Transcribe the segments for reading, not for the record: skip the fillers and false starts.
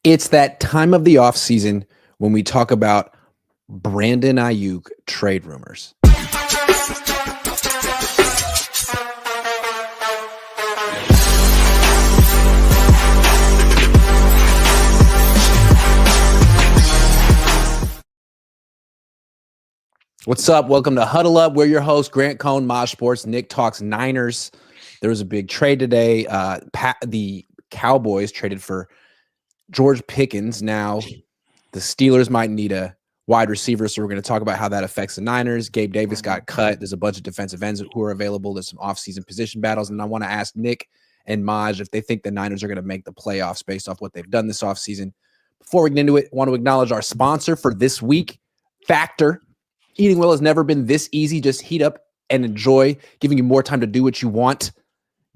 It's that time of the offseason when we talk about Brandon Aiyuk trade rumors. What's up? Welcome to Huddle Up. We're your hosts, Grant Cohn, Maj Sports. Nick talks Niners. There was a big trade today. The Cowboys traded for George Pickens. Now, the Steelers might need a wide receiver, so we're going to talk about how that affects the Niners. Gabe Davis got cut. There's a bunch of defensive ends who are available. There's some offseason position battles, and I want to ask Nick and Maj if they think the Niners are going to make the playoffs based off what they've done this offseason. Before we get into it, I want to acknowledge our sponsor for this week, Factor. Eating well has never been this easy. Just heat up and enjoy, giving you more time to do what you want.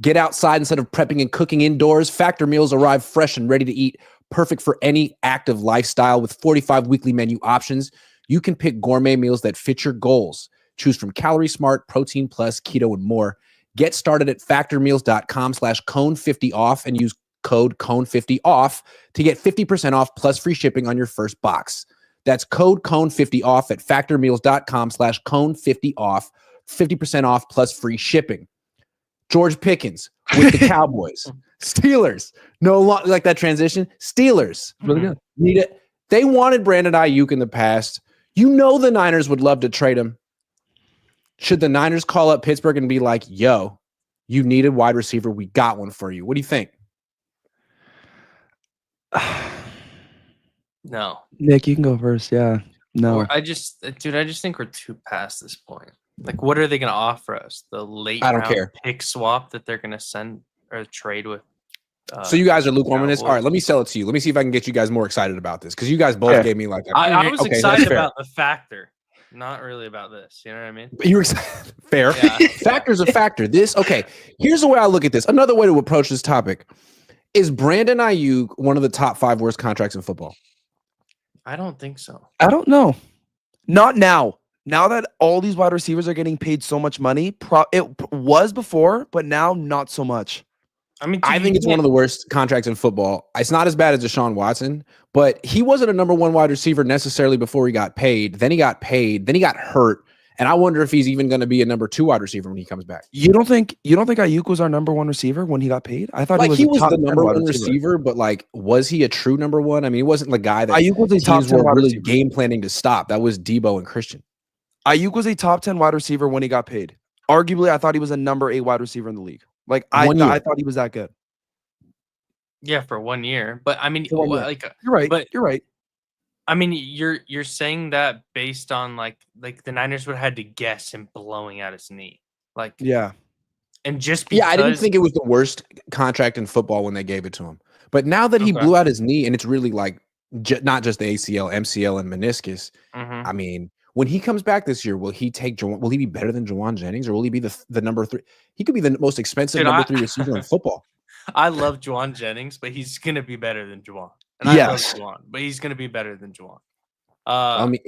Get outside instead of prepping and cooking indoors. Factor meals arrive fresh and ready to eat, perfect for any active lifestyle. With 45 weekly menu options, you can pick gourmet meals that fit your goals. Choose from Calorie Smart, Protein Plus, Keto, and more. Get started at factormeals.com/cone50off and use code cone50off to get 50% off plus free shipping on your first box. That's code cone50off at factormeals.com/cone50off, 50% off plus free shipping. George Pickens with the Cowboys. Steelers. No longer like that transition. Steelers. Really good. Need it. They wanted Brandon Aiyuk in the past. You know the Niners would love to trade him. Should the Niners call up Pittsburgh and be like, yo, you needed wide receiver. We got one for you. What do you think? No. Nick, you can go first. Yeah. No. I just think we're too past this point. Like, what are they going to offer us? The late I don't round care. pick swap that they're going to send or trade with. So you guys are lukewarm on this? All right, let me sell it to you. Let me see if I can get you guys more excited about this because you guys both gave me like I was excited about the factor, not really about this. You know what I mean? You were excited. Fair. Yeah. Factor's a factor. Here's the way I look at this. Another way to approach this topic. Is Brandon Aiyuk one of the top 5 worst contracts in football? I don't think so. I don't know. Not now. Now that all these wide receivers are getting paid so much money, it was before, but now not so much. I mean, I think it's one of the worst contracts in football. It's not as bad as Deshaun Watson, but he wasn't a number 1 wide receiver necessarily before he got paid. Then he got paid. Then he got hurt. And I wonder if he's even going to be a number 2 wide receiver when he comes back. You don't think Aiyuk was our number 1 receiver when he got paid? I thought he was the the number 1 receiver, but like, was he a true number 1? I mean, he wasn't the guy that Aiyuk was a top 10 wide really receiver. game planning to stop. That was Debo and Christian. Aiyuk was a top 10 wide receiver when he got paid. Arguably, I thought he was a number 8 wide receiver in the league. Like I thought he was that good. Yeah, for 1 year. But I mean, You're right. But you're right. I mean, you're saying that based on like the Niners would have had to guess him blowing out his knee. Like, Yeah. and just because I didn't think it was the worst contract in football when they gave it to him. But now that he blew out his knee, and it's really like not just the ACL, MCL, and meniscus. I mean, when he comes back this year, will he be better than Juwan Jennings, or will he be the number 3? He could be the most expensive number 3 receiver in football. I love Juwan Jennings, but he's gonna be better than Juwan. And Yes. I love Juwan, but he's gonna be better than Juwan. I mean,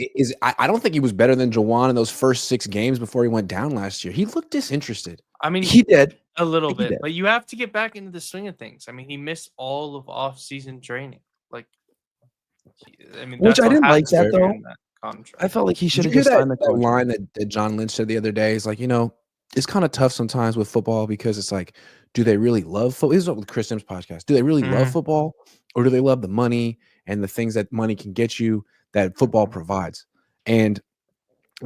I don't think he was better than Juwan in those first 6 games before he went down last year. He looked disinterested. I mean, He did. a little bit, did. but you have to get back into the swing of things. I mean, he missed all of off-season training. Like, I mean, Which that's I what didn't like happens that, though. in that contract. I felt like he Did should you have hear just signed the that contract. line that John Lynch said the other day? He's like, it's kind of tough sometimes with football because it's like, do they really love football? This is what with Chris Sims' podcast. Do they really love football, or do they love the money and the things that money can get you that football provides? And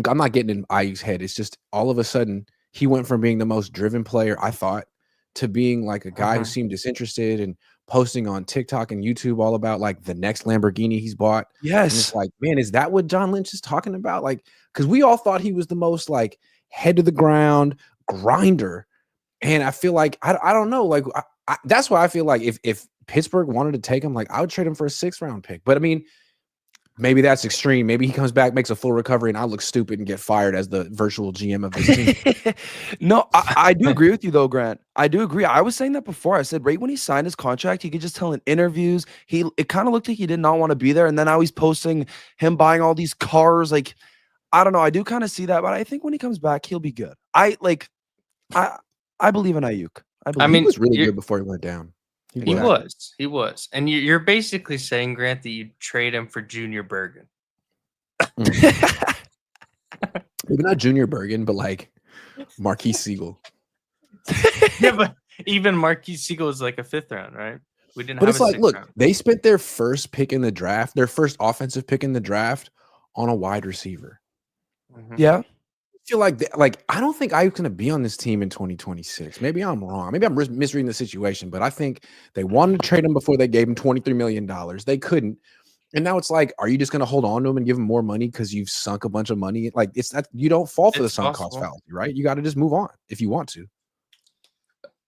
I'm not getting in Aiyuk's head. It's just all of a sudden he went from being the most driven player, I thought, to being like a guy who seemed disinterested and posting on TikTok and YouTube all about like the next Lamborghini he's bought. And Yes. it's like, man, is that what John Lynch is talking about? Like, because we all thought he was the most like head to the ground grinder. And I feel like I don't know. Like that's why I feel like if Pittsburgh wanted to take him, like I would trade him for a 6th round pick. But I mean, maybe that's extreme. Maybe he comes back, makes a full recovery, and I look stupid and get fired as the virtual GM of this team. No, I do agree with you though, Grant. I do agree. I was saying that before. I said right when he signed his contract, he could just tell in interviews. It kind of looked like he did not want to be there. And then now he's posting him buying all these cars. Like, I don't know. I do kind of see that, but I think when he comes back, he'll be good. I believe in Aiyuk. I mean, he was really good before he went down. He was. And you're basically saying, Grant, that you'd trade him for Junior Bergen. Maybe not Junior Bergen, but like Marquise Siegel. Yeah, but even Marquise Siegel is like a 5th round, right? We didn't But have it's a like, 6th look, round. they spent their first pick in the draft, their first offensive pick in the draft on a wide receiver. Mhm. Yeah. I feel like I don't think Ayuk's going to be on this team in 2026. Maybe I'm wrong. Maybe I'm misreading the situation, but I think they wanted to trade him before they gave him $23 million. They couldn't. And now it's like, are you just going to hold on to him and give him more money because you've sunk a bunch of money? Like, it's that you don't fall for the It's sunk cost possible. fallacy, right? You got to just move on if you want to.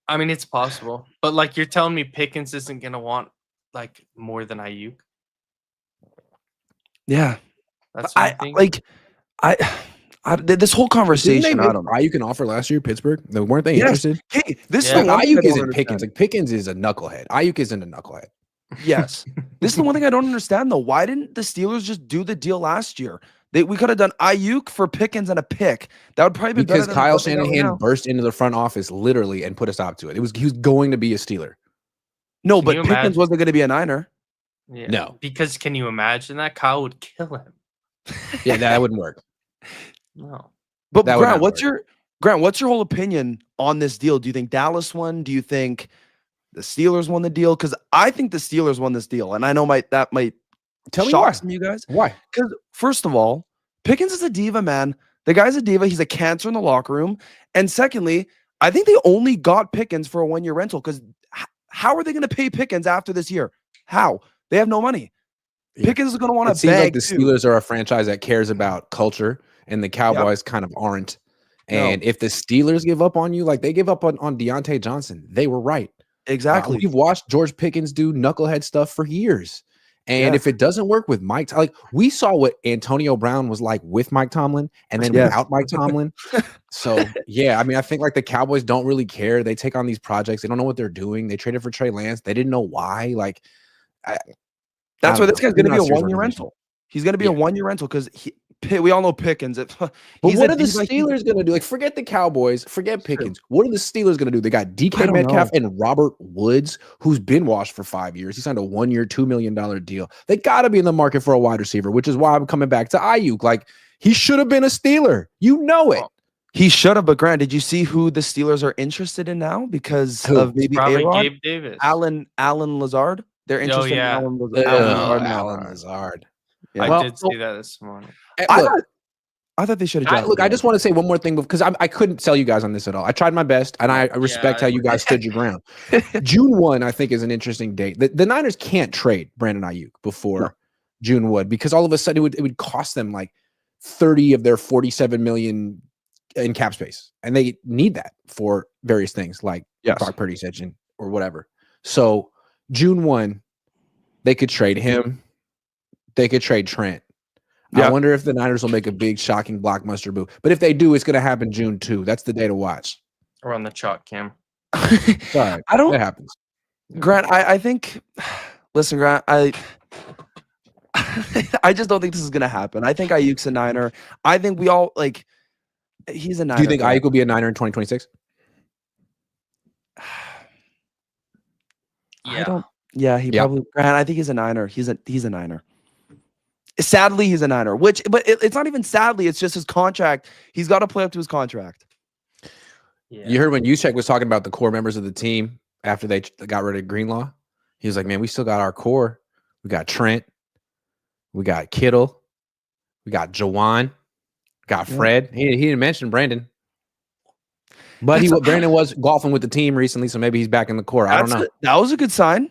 I mean, it's possible. But like you're telling me Pickens isn't going to want like more than Ayuk? Yeah. That's what I you think? like this whole Didn't they conversation. I make don't know. Ayuk an offer last year, Pittsburgh? No, weren't they Yes. interested? Hey, this Yeah. is the Like, one thing I Ayuk don't isn't understand. Pickens. Like Pickens is a knucklehead. Ayuk isn't a knucklehead. Yes. This is the one thing I don't understand though. Why didn't the Steelers just do the deal last year? We could have done Ayuk for Pickens and a pick. That would probably be Because better than Kyle what they got right Shanahan now. burst into the front office literally and put a stop to it. He was going to be a Steeler. No, Can but you Pickens imagine? wasn't going to be a Niner. Yeah. No. Because can you imagine that? Kyle would kill him. Yeah, that wouldn't work. No. But That would Grant, not what's your whole opinion on this deal? Do you think Dallas won? Do you think the Steelers won the deal? Because I think the Steelers won this deal, and I know that might Tell me shock why. some of you guys. Why? Because first of all, Pickens is a diva, man. The guy's a diva. He's a cancer in the locker room. And secondly, I think they only got Pickens for a 1-year rental because how are they going to pay Pickens after this year? How? They have no money. Yeah. Pickens is going to want It to seems beg like the too. Steelers are a franchise that cares about culture, and the Cowboys kind of aren't. No. And if the Steelers give up on you, like they give up on Deontay Johnson, they were right. Exactly. We've watched George Pickens do knucklehead stuff for years. And Yes. if it doesn't work with Mike, like we saw what Antonio Brown was like with Mike Tomlin and then Yes. without Mike Tomlin. So, yeah, I mean, I think like the Cowboys don't really care. They take on these projects. They don't know what they're doing. They traded for Trey Lance. They didn't know why. Like, That's why this guy's going to be a Not serious 1-year organization. rental. He's going to be a Yeah. 1-year rental because we all know Pickens. But He's what a are the diva. Steelers going to do? Like, forget the Cowboys, forget True. Pickens. What are the Steelers going to do? They got I DK don't Metcalf and Robert Woods, who's been washed for 5 years. He signed a 1-year, $2 million deal. They got to be in the market for a wide receiver, which is why I'm coming back to Ayuk. Like, he should have been a Steeler. You know it. He should have, but Grant, did you see who the Steelers are interested in now because Who? of maybe Probably A-Rod? Gabe Davis. Alan Lazard? They're interested yeah. in Alan Alan Lazard. Lazard. Yeah. I Well, did see that this morning. I thought they should have. I just want to say one more thing because I couldn't sell you guys on this at all. I tried my best, and I respect how you guys stood your ground. June 1, I think, is an interesting date. The Niners can't trade Brandon Ayuk before June would, because all of a sudden it would cost them like 30 of their 47 million in cap space, and they need that for various things like Brock Purdy's edging or whatever. So June 1, they could trade him. They could trade Trent. I wonder if the Niners will make a big, shocking blockbuster move. But if they do, it's going to happen June 2. That's the day to watch. Or on the chalk cam. Sorry, I don't. That happens. Grant, I think. Listen, Grant, I just don't think this is gonna happen. I think Ayuk's a Niner. I think we all like. He's a Niner. Do you think Ayuk will be a Niner in 2026? I don't. Yeah, probably. Grant, I think he's a Niner. He's a Niner. Sadly, he's a Niner. But it's not even sadly. It's just his contract. He's got to play up to his contract. Yeah. You heard when Juszczyk was talking about the core members of the team after they got rid of Greenlaw. He was like, "Man, we still got our core. We got Trent. We got Kittle. We got Jawan. Got Fred. He didn't mention Brandon, but Brandon was golfing with the team recently, so maybe he's back in the core. I don't know. That was a good sign.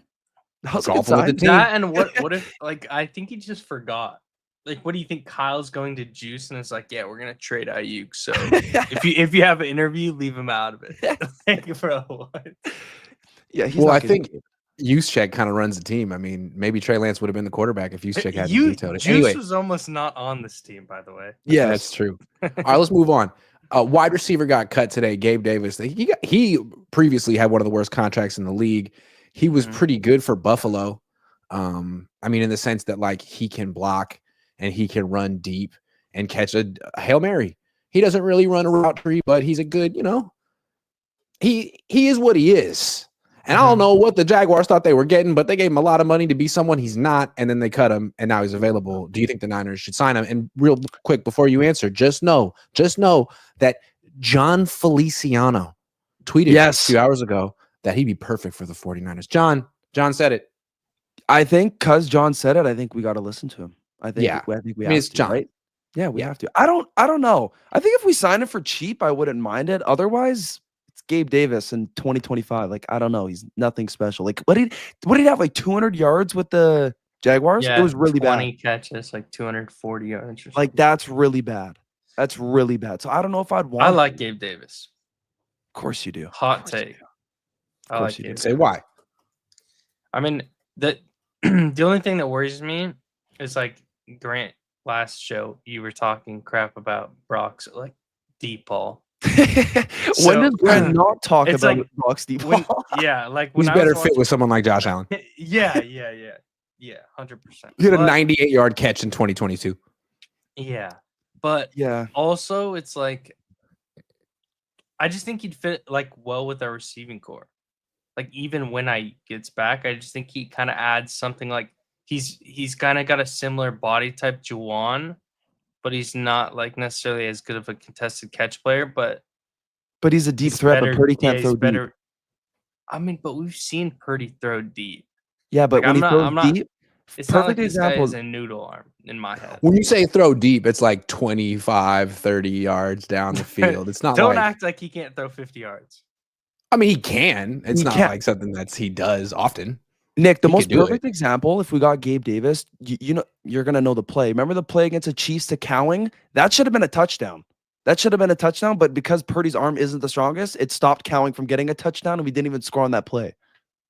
That was a good sign. With the team. That and what if like I think he just forgot. Like, what do you think? Kyle's going to Juice and it's like, yeah, we're gonna trade Ayuk. So if you have an interview, leave him out of it. Like, bro, what? Yeah, he's well, not I gonna think Juszczyk kind of runs the team. I mean, mayn't Trey Lance would have been the quarterback if Juszczyk hadn't vetoed it. Juice Anyway, was almost not on this team, by the way. Yeah, that's true. All right, let's move on. Wide receiver got cut today. Gabe Davis. He previously had one of the worst contracts in the league. He was pretty good for Buffalo. I mean, in the sense that like he can block and he can run deep and catch a Hail Mary. He doesn't really run a route tree, but he's a good, he is what he is. And I don't know what the Jaguars thought they were getting, but they gave him a lot of money to be someone he's not, and then they cut him, and now he's available. Do you think the Niners should sign him? And real quick, before you answer, just know that John Feliciano tweeted a few hours ago that he'd be perfect for the 49ers. John said it. I think because John said it, I think we got to listen to him. I think we I have mean, it's to, John. right? Yeah, we have to. I don't know. I think if we sign him for cheap, I wouldn't mind it. Otherwise, it's Gabe Davis in 2025. Like, I don't know. He's nothing special. Like, what did he have? Like 200 yards with the Jaguars? Yeah, it was really 20 bad. catches, like 240 yards. Or something. Like, that's really bad. That's really bad. So I don't know if I'd want. I like Gabe Davis. Of course you do. Hot take. Of course you do. Say why. I mean, the only thing that worries me is like Grant last show. You were talking crap about Brock's like deep ball. When does Grant not talk about like, Brock's deep ball? Yeah, like he's better fit with someone like Josh Allen. Yeah, 100%. He had a 98-yard catch in 2022. Yeah, but yeah, also it's like I just think he'd fit like well with our receiving core. Like even when I gets back, I just think he kind of adds something like he's kind of got a similar body type Juwan, but he's not like necessarily as good of a contested catch player. But he's a deep threat. But Purdy can't throw deep. I mean, but we've seen Purdy throw deep. Yeah, but like, when he throws deep, it's not like this guy is a noodle arm in my head. When you say throw deep, it's like 25, 30 yards down the field. It's not. Don't act like he can't throw 50 yards. I mean, he can. It's not like something that he does often. Nick, the most perfect example, if we got Gabe Davis, you know, you're going to know the play. Remember the play against the Chiefs to Cowing? That should have been a touchdown. But because Purdy's arm isn't the strongest, it stopped Cowing from getting a touchdown, and we didn't even score on that play.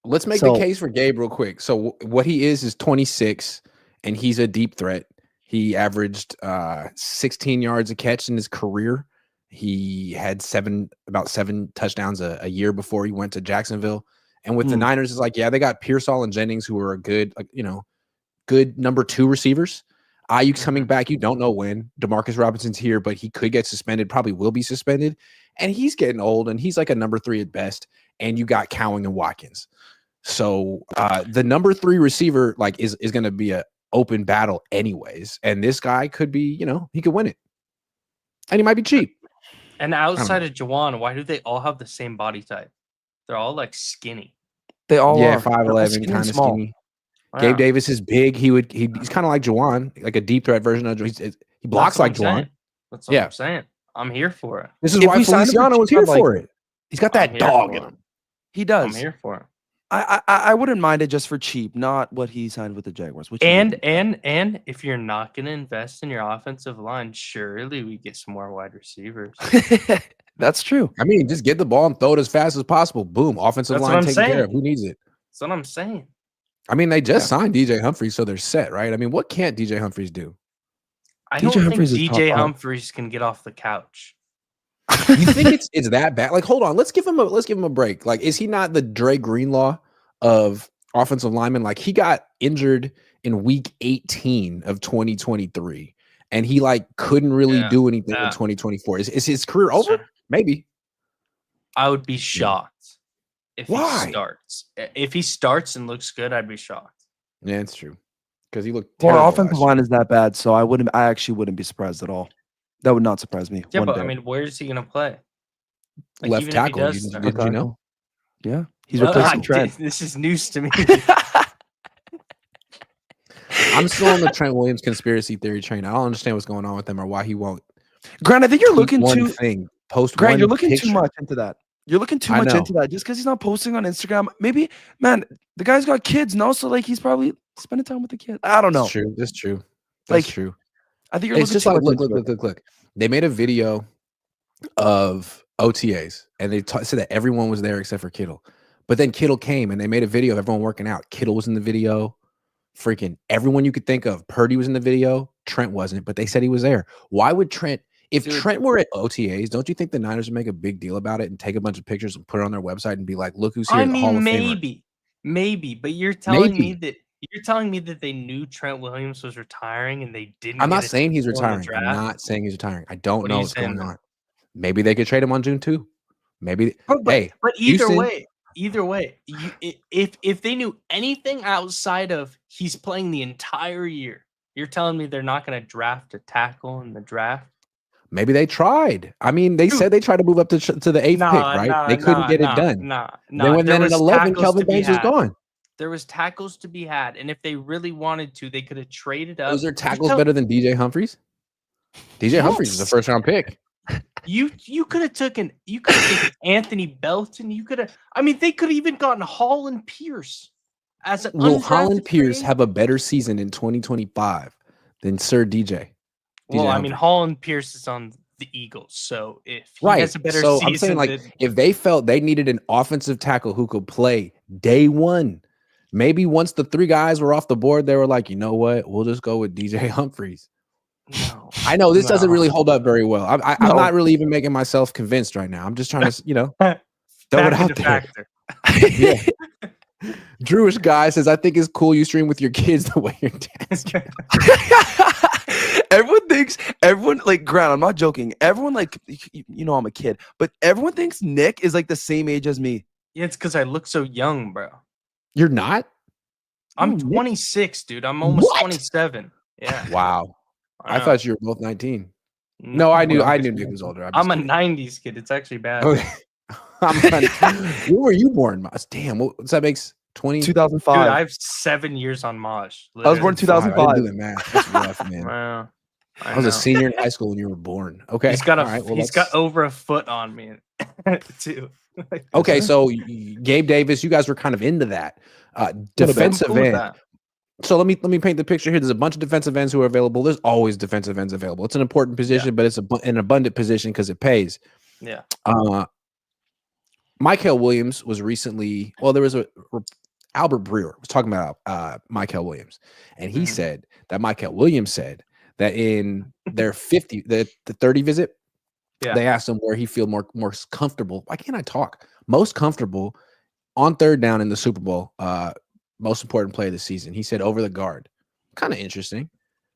Let's make the case for Gabe real quick. So what he is 26, and he's a deep threat. He averaged 16 yards a catch in his career. He had about seven touchdowns a year before he went to Jacksonville. And with the Niners, it's like, yeah, they got Pearsall and Jennings, who are a good, good number 2 receivers. Ayuk's coming back. You don't know when. Demarcus Robinson's here, but he could get suspended, probably will be suspended. And he's getting old, and he's like a number 3 at best. And you got Cowing and Watkins. So the number 3 receiver is going to be an open battle anyways. And this guy could be, he could win it. And he might be cheap. And outside of Juwan, why do they all have the same body type? They're all like skinny. They all are 5'11", kind of skinny. Wow. Gabe Davis is big. He's kind of like Juwan, like a deep threat version of Juwan. He blocks like Juwan. That's what I'm saying. I'm here for it. This is why Feliciano was here for it. He's got that dog in him. He does. I'm here for it. I wouldn't mind it just for cheap, not what he signed with the Jaguars. And if you're not going to invest in your offensive line, surely we get some more wide receivers. That's true. I mean, just get the ball and throw it as fast as possible. Boom, offensive line taken care of. Who needs it? That's what I'm saying. I mean, they just signed DJ Humphries, so they're set, right? I mean, what can't DJ Humphries do? I don't think DJ Humphries can get off the couch. You think it's that bad? Like, hold on, let's give him a break. Like, is he not the Dre Greenlaw of offensive linemen? Like, he got injured in week 18 of 2023, and he couldn't really do anything in 2024. Is his career over? Sure. Maybe. I would be shocked if he starts. If he starts and looks good, I'd be shocked. Yeah, it's true. Because he looked terrible. Our offensive line is that bad, so I actually wouldn't be surprised at all. That would not surprise me. Yeah, but I mean, where is he going to play? Left tackle. Did you know? Yeah, he's replacing Trent. This is news to me. I'm still on the Trent Williams conspiracy theory train. I don't understand what's going on with him or why he won't. Grant, I think you're looking too Grant, you're looking too much into that. You're looking too much into that just because he's not posting on Instagram. Maybe, man, the guy's got kids, no? So he's probably spending time with the kids. I don't know. That's true. That's true. I think you're it's just like look. They made a video of OTAs, and they said that everyone was there except for Kittle. But then Kittle came, and they made a video of everyone working out. Kittle was in the video. Freaking everyone you could think of. Purdy was in the video. Trent wasn't, but they said he was there. Why would Trent? If Trent were at OTAs, don't you think the Niners would make a big deal about it and take a bunch of pictures and put it on their website and be like, "Look who's here!" I mean, maybe, but you're telling me that they knew Trent Williams was retiring and they didn't. I'm not saying he's retiring. I'm not saying he's retiring. I don't know what's going on. Maybe they could trade him on June 2. Maybe. But either way, either way, if they knew anything outside of he's playing the entire year, you're telling me they're not going to draft a tackle in the draft? Maybe they tried. I mean, they said they tried to move up to the 8th pick, right? They couldn't get it done. Then when then at 11, Kelvin Banks was gone. There was tackles to be had, and if they really wanted to, they could have traded up. Those are tackles better than DJ Humphries? DJ Humphries is a first-round pick. You could have taken Anthony Belton. You could have. I mean, they could have even gotten Holland Pierce as an. Will Holland Pierce have a better season in 2025 than Sir DJ? Well, I mean, Holland Pierce is on the Eagles, so if he has a better season, I'm saying, like, if they felt they needed an offensive tackle who could play day one, maybe once the 3 guys were off the board, they were like, you know what, we'll just go with DJ Humphries. No, I know this doesn't really hold up very well. I'm not really even making myself convinced right now. I'm just trying to, throw it out there. Yeah. Drewish guy says, I think it's cool you stream with your kids the way your dad's streaming. Everyone like, Grant, I'm not joking. Everyone, like, I'm a kid, but everyone thinks Nick is like the same age as me. Yeah, it's because I look so young, bro. You're not? I'm 26, dude. I'm almost 27. Yeah. Wow. I thought you were both 19. No, I knew Nick was older. I'm a 90s kid. It's actually bad. Okay. When were you born, Maj? Damn, what's that makes 2005. Dude, I have 7 years on Maj. I was born 2005. I didn't do the math. That's rough, man. Wow. I was a senior in high school when you were born. Okay. He's got got over a foot on me too. Okay, so Gabe Davis, you guys were kind of into that. Defensive end. So let me paint the picture here. There's a bunch of defensive ends who are available. There's always defensive ends available. It's an important position, but it's an abundant position because it pays. Yeah. Mykel Williams was recently. Well, there was Albert Brewer was talking about Mykel Williams, and he said that Mykel Williams said that in their 30 visit, they asked him where he feel more comfortable. Why can't I talk? Most comfortable on third down in the Super Bowl. Most important play of the season. He said over the guard. Kind of interesting.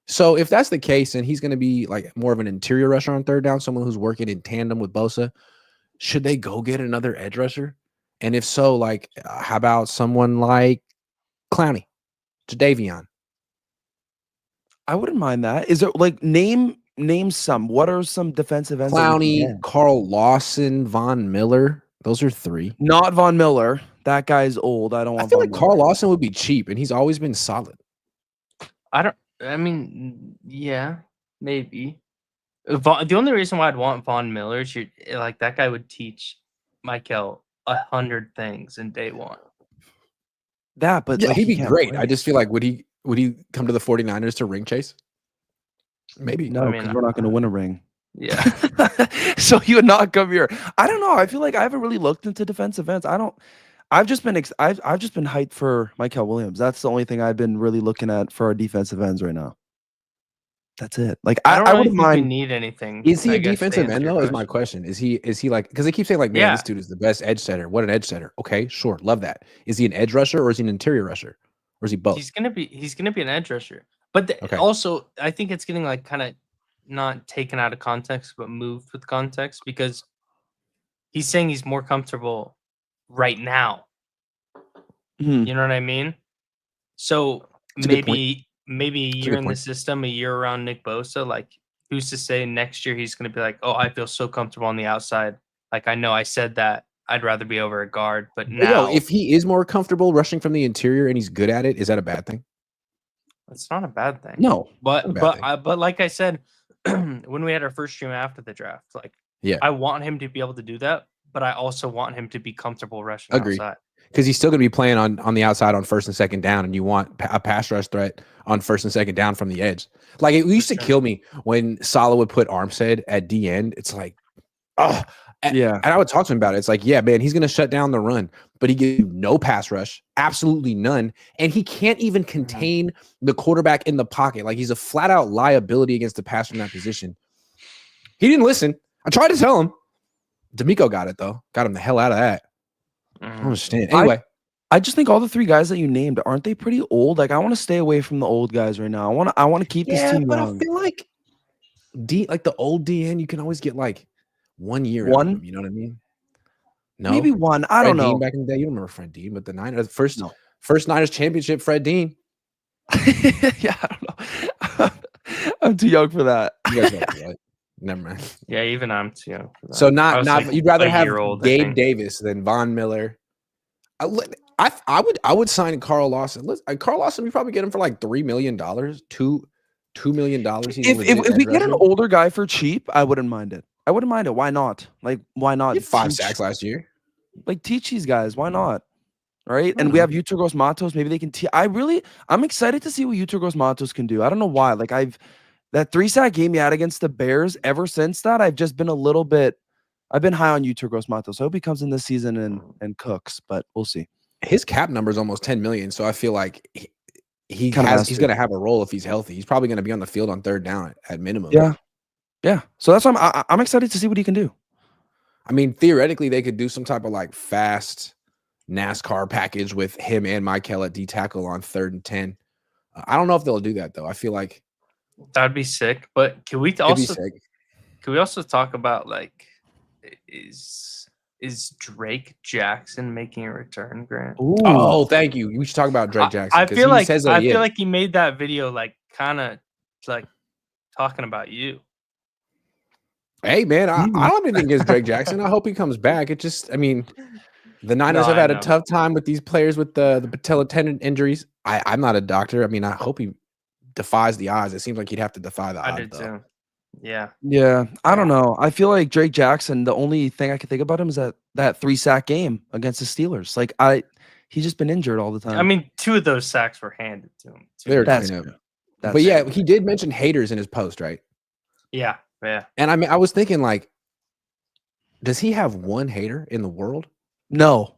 So if that's the case, and he's going to be like more of an interior rusher on third down, someone who's working in tandem with Bosa, should they go get another edge rusher? And if so, like, how about someone like Clowney, Jadeveon? I wouldn't mind that. Is there like name some? What are some defensive ends? Clowney, Carl Lawson, Von Miller. Those are 3. Not Von Miller. That guy's old. I don't want. I feel like Carl Lawson would be cheap, and he's always been solid. I mean, yeah, maybe. The only reason why I'd want Von Miller is like that guy would teach Mykel 100 things in day one. But yeah, like, he'd be great. Play. I just feel like would he come to the 49ers to ring chase? Maybe. No, because we're not going to win a ring. Yeah. So he would not come here. I don't know. I feel like I haven't really looked into defensive ends. I've just been hyped for Mykel Williams. That's the only thing I've been really looking at for our defensive ends right now. That's it. Like I wouldn't mind. Need anything. Is he a defensive end though? Is my question. Is he like, because they keep saying like, man, this dude is the best edge setter. What an edge setter. Okay, sure, love that. Is he an edge rusher or is he an interior rusher? Or is he both? He's gonna be an edge rusher. But also, I think it's getting like kind of not taken out of context, but moved with context, because he's saying he's more comfortable right now. You know what I mean? So maybe a year in the system, a year around Nick Bosa, like who's to say next year he's going to be like, oh, I feel so comfortable on the outside. Like, I know I said that I'd rather be over a guard, but now if he is more comfortable rushing from the interior and he's good at it, is that a bad thing? It's not a bad thing. No, but like I said, when we had our first stream after the draft, like, I want him to be able to do that, but I also want him to be comfortable rushing outside. Because he's still going to be playing on the outside on first and second down, and you want a pass rush threat on first and second down from the edge. Like, it used to kill me when Saleh would put Armstead at D end. It's like, and I would talk to him about it. It's like, yeah, man, he's going to shut down the run, but he gives you no pass rush, absolutely none, and he can't even contain the quarterback in the pocket. Like, he's a flat out liability against the pass from that position. He didn't listen. I tried to tell him. D'Amico got it though. Got him the hell out of that. I don't understand. Anyway, I just think all the 3 guys that you named, aren't they pretty old? Like, I want to stay away from the old guys right now. I want to keep this team young. I feel like the old DN, you can always get like 1 year. You know what I mean? No, Maybe one. I Fred don't know. Dean back in the day. You don't remember Fred Dean, but the Niners first No. first Niners championship. Fred Dean. Yeah, I don't know. I'm too young for that. You guys know what? Never mind. Yeah, even I'm too young for that. So I not was, like, you'd rather a have year old, I Gabe think. Davis than Von Miller. I would sign Carl Lawson. Carl Lawson, we probably get him for like $3 million, $2 million. He's a If legit we edge get an rusher. older guy for cheap, I wouldn't mind it. I wouldn't mind it. Why not? Like, why not? He had 5 teach- sacks last year. Like, teach these guys. Why not? Right? I And don't we know. have Utagros Matos. Maybe they can. I'm excited to see what Utagros Matos can do. I don't know why. Like, that 3-sack game he had against the Bears. Ever since that, I've just been a little bit. I've been high on Utagros Matos. I hope he comes in this season and cooks, but we'll see. His cap number is almost 10 million, so I feel like he's has going to. to have a role if he's healthy. He's probably going to be on the field on third down at minimum. Yeah. So that's why I'm excited to see what he can do. I mean, theoretically, they could do some type of like fast NASCAR package with him and Michael at D tackle on 3rd and 10. I don't know if they'll do that though. I feel like That'd be sick. But can we it'd be also sick. talk about like is Drake Jackson making a return, Grant? Ooh. Oh, thank you. We should talk about Drake Jackson. I 'cause feel he like says that he is. he made that video like kind of like talking about you. Hey man, I don't have anything against Drake Jackson. I hope he comes back. It just, I mean, the Niners No, have I had a know. tough time with these players with the patella tendon injuries. I'm not a doctor. I mean, I hope he defies the odds. It seems like he'd have to defy the I odds. did Though. too. Yeah. Yeah, I don't know. I feel like Drake Jackson, the only thing I can think about him is that 3-sack game against the Steelers. Like he's just been injured all the time. I mean, 2 of those sacks were handed to him. too. They're That's kind of, true. That's but yeah, true. he did mention haters in his post, right? Yeah. And I mean, I was thinking like, does he have one hater in the world? No,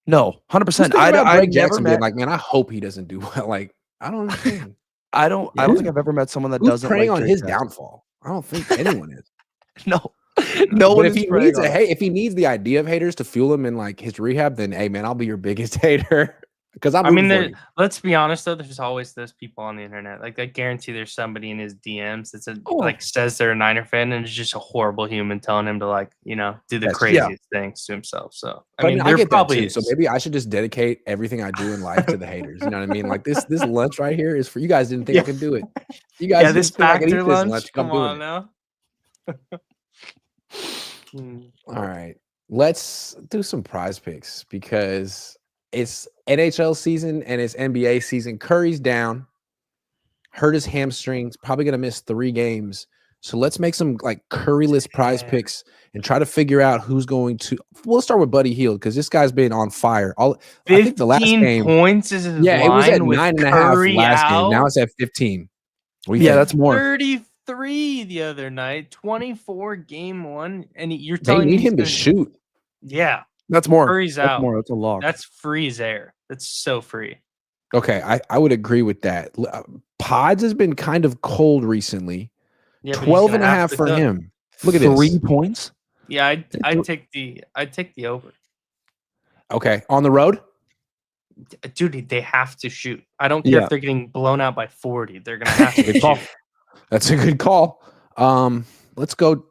100%. I Drake never Jackson being met. like, man, I hope he doesn't do well. Like, I don't understand. I don't think I've ever met someone that Who's doesn't preying like on Drake his Jackson. downfall? I don't think anyone is. No But one if is he preying needs on a him. hey, if he needs the idea of haters to fuel him in like his rehab, then hey man, I'll be your biggest hater. Because I'm I mean, rooting for you. let's be honest though. There's always those people on the internet. Like I guarantee there's somebody in his DMs that says, Oh. like says they're a Niner fan and is just a horrible human telling him to like do the Yes, craziest things to himself. So But I mean, I there get that probably too. is. So maybe I should just dedicate everything I do in life to the haters. You know what I mean? Like this lunch right here is for you guys. Didn't think I could do it. You guys didn't this think I could factor eat this lunch. I'm Come doing on it. now. Hmm. All right, let's do some prize picks because it's NHL season and it's NBA season. Curry's down, hurt his hamstrings, probably gonna miss 3 games. So let's make some like Curry-less prize Damn. picks and try to figure out who's going to. We'll start with Buddy Hield because this guy's been on fire. I think the last 15 game, points is his yeah, it was at line with 9.5 Curry last game. out. Now it's at 15. What do you Yeah, think? that's more. 33 the other night, 24 game 1, and you're They telling me need he's him to gonna- shoot. Yeah, That's more. Curry's That's out. more. That's a lock. That's free as air. That's so free. Okay, I would agree with that. Pods has been kind of cold recently. Yeah, but he's 12 gonna and a have half to for cook. him. Look at 3 this. points. Yeah, I'd take the over. Okay, on the road. Dude, they have to shoot. I don't care Yeah. if they're getting blown out by 40. They're gonna have to Good call. shoot. That's a good call. Let's go.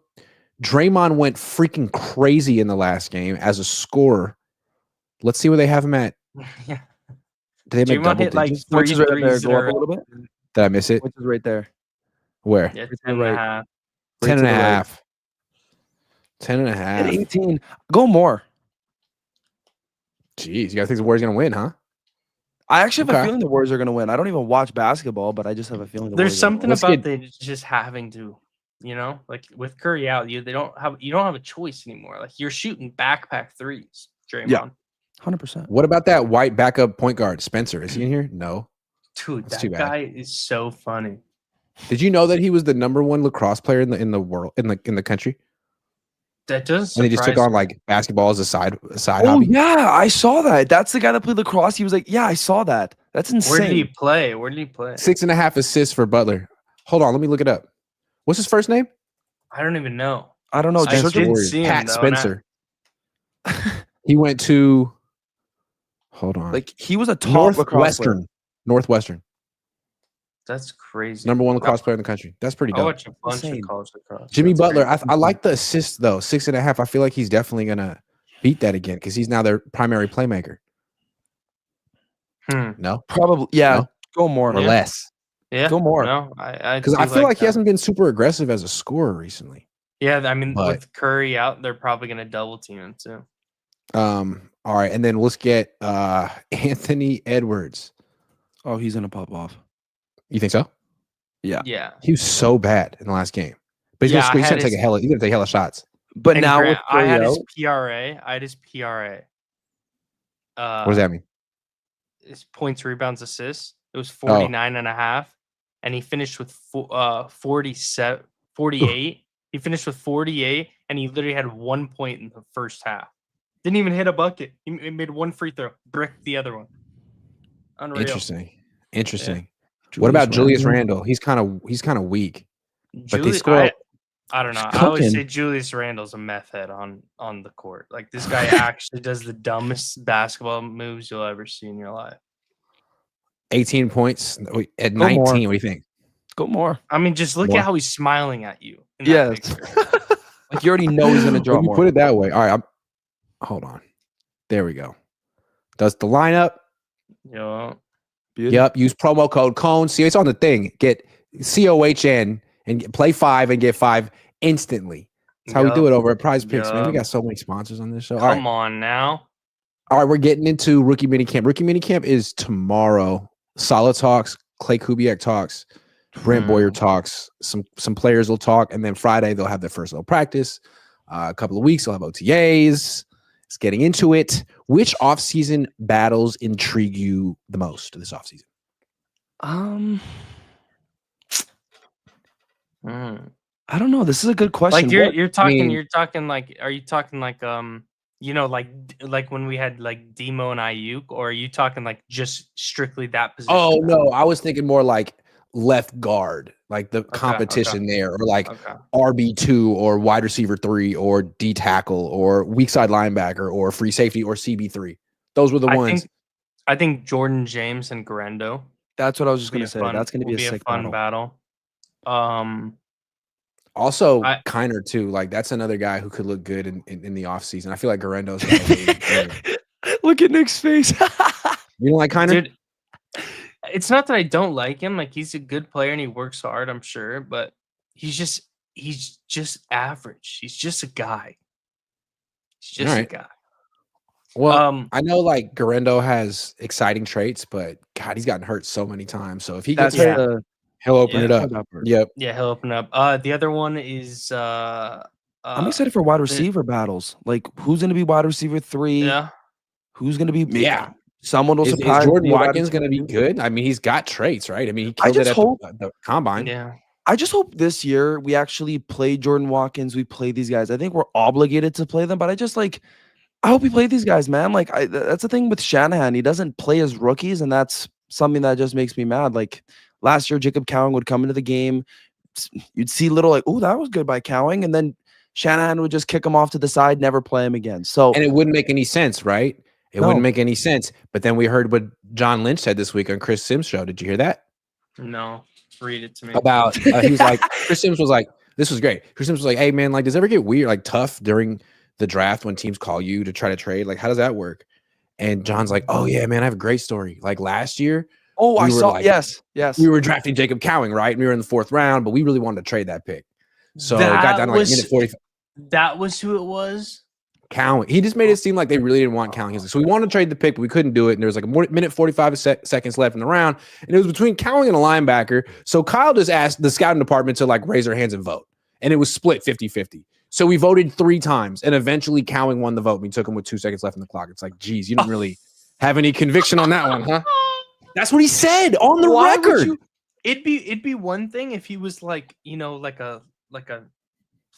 Draymond went freaking crazy in the last game as a scorer. Let's see where they have him at. Yeah. Did they make Draymond double hit like digits? three Which is right there. threes in Go a up a row. little bit. Did I miss it? Which is right there. Where? Yeah, to the 10 and right. a half. 10 and to a the right. half. 10 and a At half. 18. Go more. Jeez, you guys think the Warriors going to win, huh? I actually have Okay. a feeling the Warriors are going to win. I don't even watch basketball, but I just have a feeling the There's Warriors are something Let's about get- they just having to, like with Curry out, you don't have a choice anymore. Like you're shooting backpack threes, Draymond. Yeah. 100%. What about that white backup point guard, Spencer? Is he in here? No. Dude, That's that too bad. guy is so funny. Did you know that he was the #1 lacrosse player in the world in the country? That does. And he just took surprise on me. like basketball as a side Oh, hobby. yeah. I saw that. That's the guy that played lacrosse. He was like, yeah, I saw that. That's insane. Where did he play? Where did he play? 6.5 assists for Butler. Hold on, let me look it up. What's his first name? I don't even know. I don't know. I Just Spencer did Warriors. see him, Pat though, and I- Spencer. He went to. Hold on. like he was a top lacrosse player. Northwestern. That's crazy. '1 lacrosse player in the country. That's pretty I dope. watch a bunch Insane. of college lacrosse. Jimmy That's Butler. crazy. I like the assist though. 6.5. I feel like he's definitely gonna beat that again because he's now their primary playmaker. Hmm. No, Probably, yeah. No? Go more. or Yeah. less. Yeah. Go more. No, I Because I do feel like he that. hasn't been super aggressive as a scorer recently. Yeah, I mean, But- with Curry out, they're probably going to double team him too. All right, and then let's get Anthony Edwards. Oh, he's gonna pop off. You think so? Yeah. Yeah. He was so bad in the last game, but he's Yeah, gonna score. He's I gonna had take he's gonna take hella shots. But And now Grant, with I Curry had out, his PRA. I had his PRA. What does that mean? His points, rebounds, assists. It was Oh. 49 and a half. And he finished with 48. He finished with 48, and he literally had 1 point in the first half. Didn't even hit a bucket. He made one free throw, bricked the other one. Unreal. Interesting. What about Julius Randle? He's kind of weak. But they score. I don't know. He's I always say cooking. Julius Randle's a meth head on the court. Like, this guy actually does the dumbest basketball moves you'll ever see in your life. 18 points at Go more. 19. What do you think? Go more. I mean, just look More. at how he's smiling at you. In that Yes. picture. Like you already know he's gonna draw When you more. put it that way. All right. Hold on. There we go. Does the lineup? You know, Beauty. Yep. Use promo code CONE. See, it's on the thing. Get COHN and play 5 and get 5 instantly. That's how we do it over at Prize Picks, man. We Yup. got so many sponsors on this show. All come right. on now. All right, we're getting into rookie minicamp. Rookie minicamp is tomorrow. Solid talks, Clay Kubiak talks, Brent Boyer talks. Some players will talk, and then Friday they'll have their first little practice. A couple of weeks they'll have OTAs. It's getting into it. Which offseason battles intrigue you the most this offseason? I don't know. This is a good question. Like What- you're talking mean- you're talking like, are you talking like you know, like when we had like Demo and Ayuk, or are you talking like just strictly that position? Oh now? no, I was thinking more like left guard, like the okay. competition there, or like Okay. RB2 or wide receiver 3 or D tackle or weak side linebacker or free safety or CB3. Those were the ones. I think Jordan James and Garendo. That's what I was just Be gonna a say. fun- That's gonna be will a sick fun battle. battle. Also, I- Kiner too. Like that's another guy who could look good in the offseason. I feel like Garendo's got a way better. Look at Nick's face. You don't like Kiner? Dude, it's not that I don't like him. Like, he's a good player and he works hard, I'm sure, but he's just average. He's just a guy. He's just Alright. a guy. Well, I know like Garendo has exciting traits, but God, he's gotten hurt so many times. So if he gets That's hurt, the he'll open Yeah. it up. Yep. yeah, he'll open up. The other one is I'm excited for wide receiver battles. Like who's gonna be wide receiver 3? Yeah. Who's gonna be Yeah. Someone will Is surprise Jordan me, wide Watkins going to be receiver 2. good? I mean, he's got traits, right? I mean, he I killed it just at hope- the combine. Yeah. I just hope this year we actually play Jordan Watkins. We play these guys. I think we're obligated to play them, but I hope we play these guys, man. Like that's the thing with Shanahan. He doesn't play as rookies, and that's something that just makes me mad. Like last year, Jacob Cowing would come into the game. You'd see little like, oh, that was good by Cowing, and then Shanahan would just kick him off to the side, never play him again. So And it wouldn't make any sense, right? It No. wouldn't make any sense. But then we heard what John Lynch said this week on Chris Sims' show. Did you hear that? No. Read it to me. About he was like, Chris Sims was like, this was great. Chris Sims was like, hey man, like, does it ever get weird, like tough during the draft when teams call you to try to trade? Like, how does that work? And John's like, oh yeah, man, I have a great story. Like last year, oh, I we were saw like- yes. we were drafting Jacob Cowing, right? And we were in the 4th round, but we really wanted to trade that pick. So it got That down to like was- minute 45. That was who it was. Cowing. He just made it seem like they really didn't want Cowing. He was like, so we wanted to trade the pick, but we couldn't do it. And there was like a minute 45 seconds left in the round. And it was between Cowing and a linebacker. So Kyle just asked the scouting department to like raise their hands and vote. And it was split 50-50. So we voted 3 times. And eventually Cowing won the vote. We took him with 2 seconds left in the clock. It's like, geez, you didn't really have any conviction on that one, huh? That's what he said on the Why would record. you- It'd be one thing if he was like, you know, like a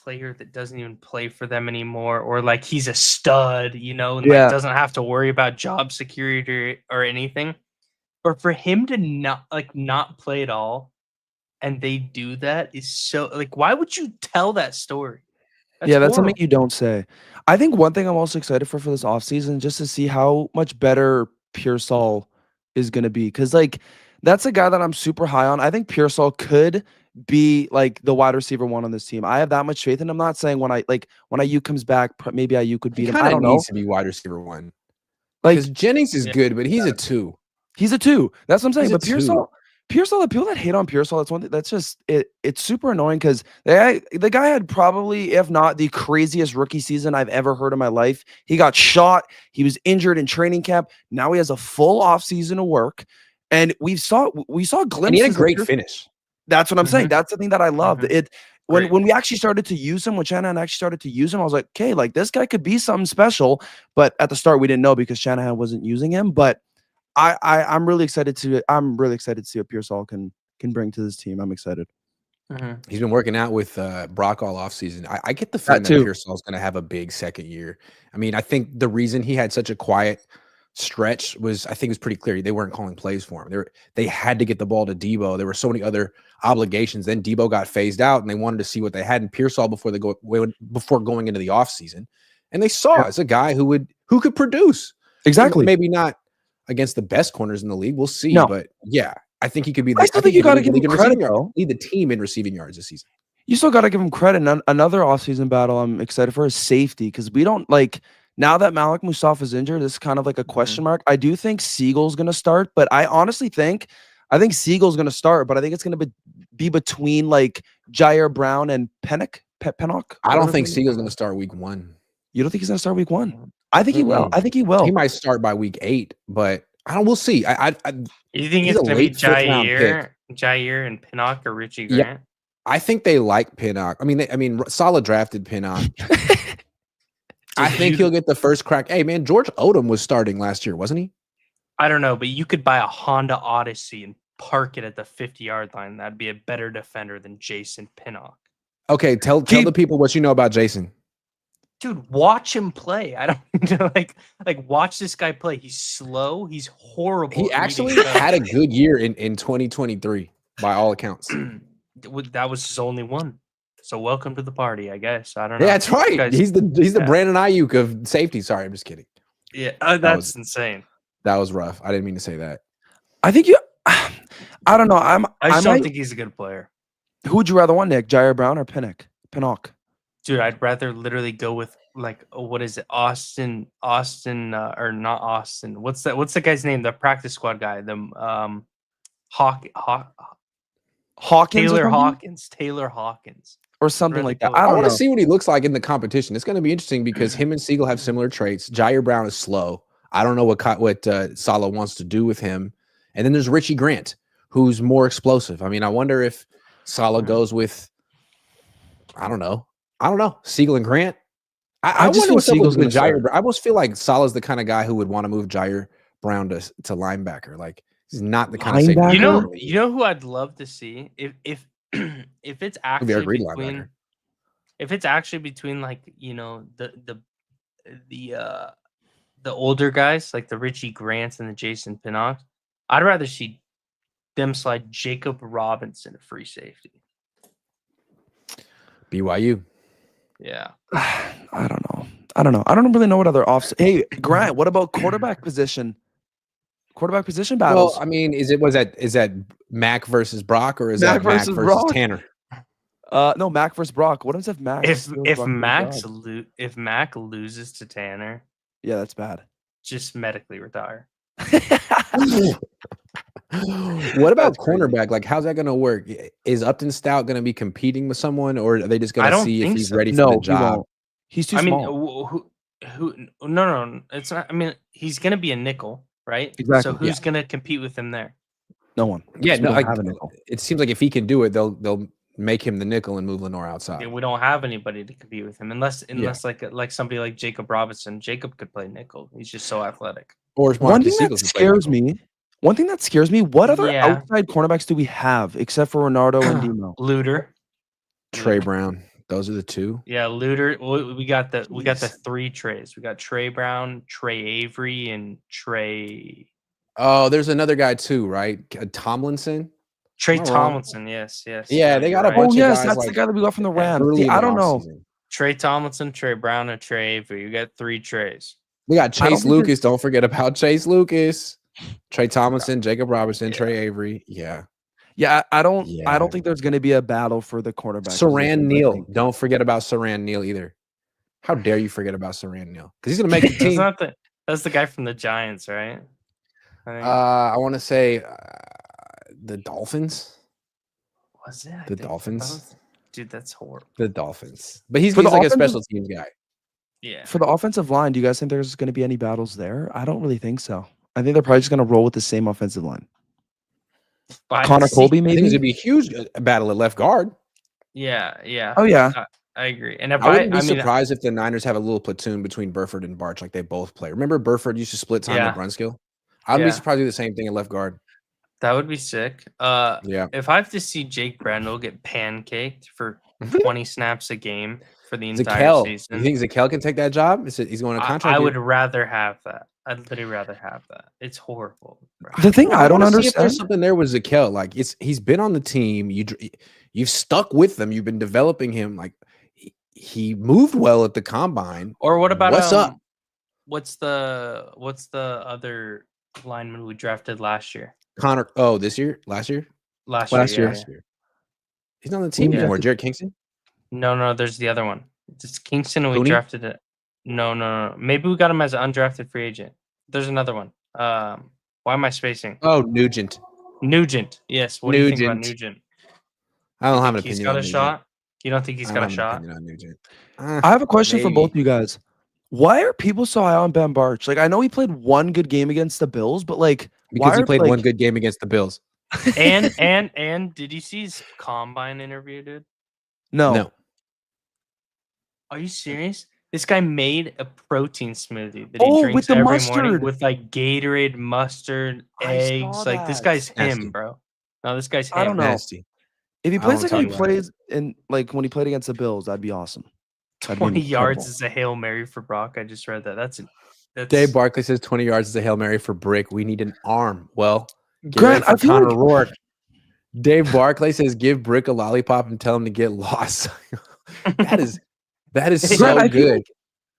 player that doesn't even play for them anymore, or like he's a stud, you know, and Yeah. like doesn't have to worry about job security or anything. But for him to not play at all, and they do that, is so like, why would you tell that story? That's something horrible. you don't say. I think one thing I'm also excited for this offseason, just to see how much better Pearsall is going to be. Because, like, That's a guy that I'm super high on. I think Pearsall could be like the wide receiver one on this team. I have that much faith in him. I'm not saying when Ayuk comes back, maybe Ayuk could He beat him. kind I of don't know. needs to be wide receiver 1 Like because Jennings is Yeah. good, but he's a 2. he's a 2. That's what I'm saying. He's a But Pearsall, the people that hate on Pearsall, that's one thing that's just it's super annoying because the guy had probably, if not the craziest rookie season I've ever heard in my life. He got shot, he was injured in training camp. Now he has a full off season of work. And we saw glimpses. And he had a of great Pearsall. finish. That's what I'm saying. Mhm. That's the thing that I loved. Mhm. When we actually started to use him, when Shanahan actually started to use him, I was like, okay, like this guy could be something special. But at the start, we didn't know because Shanahan wasn't using him. But I'm really excited to see what Pearsall can bring to this team. I'm excited. Mhm. He's been working out with Brock all offseason. I get the feeling that too. Pearsall's going to have a big second year. I mean, I think the reason he had such a quiet stretch was, I think it was pretty clear they weren't calling plays for him. They had to get the ball to Debo. There were so many other obligations. Then Debo got phased out, and they wanted to see what they had in Pearsall before going into the offseason. And they saw as a guy who could produce. Exactly. Maybe not against the best corners in the league. We'll see. No. But yeah, I think he could be. I still think you got to give him credit, lead though. the team in receiving yards this season. You still got to give him credit. Another offseason battle I'm excited for is safety because we don't like now that Malik Mustafa is injured. This is kind of like a question mark. I do think Siegel's going to start, but I honestly think Siegel's going to start, but I think it's going to be between like Jair Brown and Pennock. I don't think Siegel's going to start week 1. You don't think he's going to start week 1? I think he will. I think he will. He might start by week 8, but I don't. We'll see. You think he's it's a going to be late fifth-round Jair and Pinnock or Richie Yeah. Grant? I think they like Pinnock. I mean, Saleh drafted Pinnock. I think he'll get the first crack. Hey, man, George Odom was starting last year, wasn't he? I don't know, but you could buy a Honda Odyssey and park it at the 50-yard line. That'd be a better defender than Jason Pinnock. Okay, tell the people what you know about Jason. Dude, watch him play. I don't like watch this guy play. He's slow. He's horrible. He at actually reading stuff. had a good year in 2023 by all accounts. That was his only one. So welcome to the party, I guess. I don't know. Yeah, that's right. Guys, He's the yeah. Brandon Ayuk of safety. Sorry, I'm just kidding. Yeah, was- that's insane. That was rough. I didn't mean to say that. I think you. I don't know. I just don't might- think he's a good player. Who would you rather want, Nick? Jair Brown or Pinnock? Dude, I'd rather literally go with like what is it? Austin or not Austin. What's the guy's name? The practice squad guy. The Hawkins Taylor Hawkins. or something Really like that. cool. I I don't want know. to see what he looks like in the competition. It's going to be interesting because him and Siegel have similar traits. Jair Brown is slow. I don't know what Saleh wants to do with him. And then there's Richie Grant, who's more explosive. I mean, I wonder if Saleh goes with, I don't know, Siegel and Grant. I just wonder feel what's up Siegel's with gonna Jair. start. I almost feel like Saleh's the kind of guy who would want to move Jair Brown to linebacker. Like he's not the kind of safety. Linebacker? You know who I'd love to see if if it's Could be our actually great between linebacker. if it's actually between like the older guys like the Richie Grants and the Jason Pinnock, I'd rather see them slide Jacob Robinson a free safety. BYU. Yeah. I don't know. I don't really know what other offs. Hey, Grant, what about quarterback position? Quarterback position battles. Well, I mean, is that Mac versus Brock or is Mac that Mac versus versus Brock? Tanner? No, Mac versus Brock. What if Mac? If steals if Brock's job? if Mac loses to Tanner, Yeah, that's bad. just medically retire. What about That's crazy. cornerback? Like, how's that going to work? Is Upton Stout going to be competing with someone, or are they just going I to don't see if think he's so. ready for No, the he job? won't. He's too I mean, small. no, it's not. I mean, he's gonna be a nickel, right? Exactly, So who's gonna compete with him there? No one. Yeah, We no, don't like, have a nickel. it seems like if he can do it, they'll make him the nickel and move Lenore outside. Okay, we don't have anybody to compete with him unless like somebody like Jacob Robinson. Jacob could play nickel. He's just so athletic. Or One Marcus thing that Siegel can play scares nickel. me. What other Yeah. outside cornerbacks do we have except for Ronaldo and Demo? Looter, Trey Brown. Those are the two. yeah, Looter. We got the Jeez. 3 Treys. We got Trey Brown, Trey Avery, and Trey Oh, there's another guy too, right? Tomlinson. Am I wrong? Tomlinson. Yes. Yeah, they you're got a right. bunch Oh of yes, guys that's like the guy that we got from the Rams. early See, in I the don't know. offseason. Trey Tomlinson, Trey Brown, and Trey Avery. You got 3 Treys. We got I don't Chase think Lucas. Don't forget about Chase Lucas. Trey Tomlinson, Jacob Robinson, Trey Avery. Yeah. Yeah, I don't Yeah. think there's going to be a battle for the cornerback. Saran positions, I Neal. think. Don't forget about Saran Neal either. How dare you forget about Saran Neal? Because he's going to make the That's team. not that's the guy from the Giants, right? I think. I want to say the Dolphins. Was it? I The think Dolphins. Dude, that's horrible. The Dolphins. But he's For the like a offensive- special teams guy. Yeah. For the offensive line, do you guys think there's going to be any battles there? I don't really think so. I think they're probably just going to roll with the same offensive line. But Connor Colby, I think maybe. there's going to be a huge battle at left guard. Yeah, yeah. Oh yeah. I agree. And if I wouldn't be I mean, surprised if the Niners have a little platoon between Burford and Barch, like they both play. Remember Burford used to split time Yeah. with Brunskill? I wouldn't Yeah. be surprised to do the same thing at left guard. that would be sick. Yeah. If I have to see Jake Brendel get pancaked for 20 snaps a game for the entire Zakel. season, You think Zakel can take that job? He's going to contract. I year? would rather have that. I'd literally rather have that. It's horrible. Bro. The thing I don't wanna see if understand. there's something there with Zakel. Like he's been on the team. You've stuck with them. You've been developing him. Like he moved well at the combine. Or what about What's up? What's the other lineman we drafted last year? Connor. Oh, this year? Last year? Last year. yeah. He's not on the team Yeah. anymore. Jared Kingston. No, there's the other one. It's Kingston. We Cooney? drafted it. No. Maybe we got him as an undrafted free agent. There's another one. Why am I spacing? Oh, Nugent. Nugent. Yes. What do you think about Nugent. Nugent? I don't have an He's opinion. got on a Nugent. shot. You don't think he's I got don't a have an shot? opinion on Nugent. I have a question for both maybe. you guys. Why are people so high on Ben Barch? Like, I know he played one good game against the Bills, but like, Because why he are, played like, one good game against the Bills. And did you see his combine interview, dude? No. Are you serious? This guy made a protein smoothie that Oh, he with drinks the every mustard. morning with like Gatorade, mustard, I eggs. saw Like this that. guy's Nasty. him, bro. No, this guy's him. I don't know. Nasty. If he I plays don't like he talk about it. plays in like when he played against the Bills, that'd be awesome. That'd be 20 yards incredible. is a Hail Mary for Brock. I just read that. That's Dave Barkley says 20 yards is a Hail Mary for Brick. We need an arm. Well, get Grant, ready I for feel Connor like Rourke. Dave Barkley says give Brick a lollipop and tell him to get lost. that is so Grant, I feel good. like-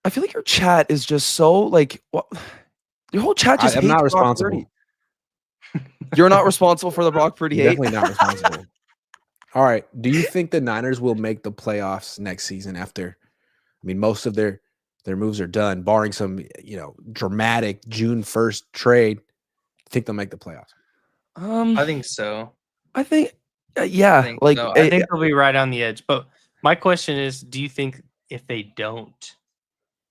I feel like your chat is just so like what your whole chat just I'm not hates Brock responsible. Purdy. You're not responsible for the Brock Purdy hate. Definitely not responsible. All right. Do you think the Niners will make the playoffs next season after? I mean, most of their moves are done, barring some, dramatic June 1st trade. Think they'll make the playoffs? I think so. I think yeah, I think like so. I think they'll be right on the edge. But my question is, do you think if they don't,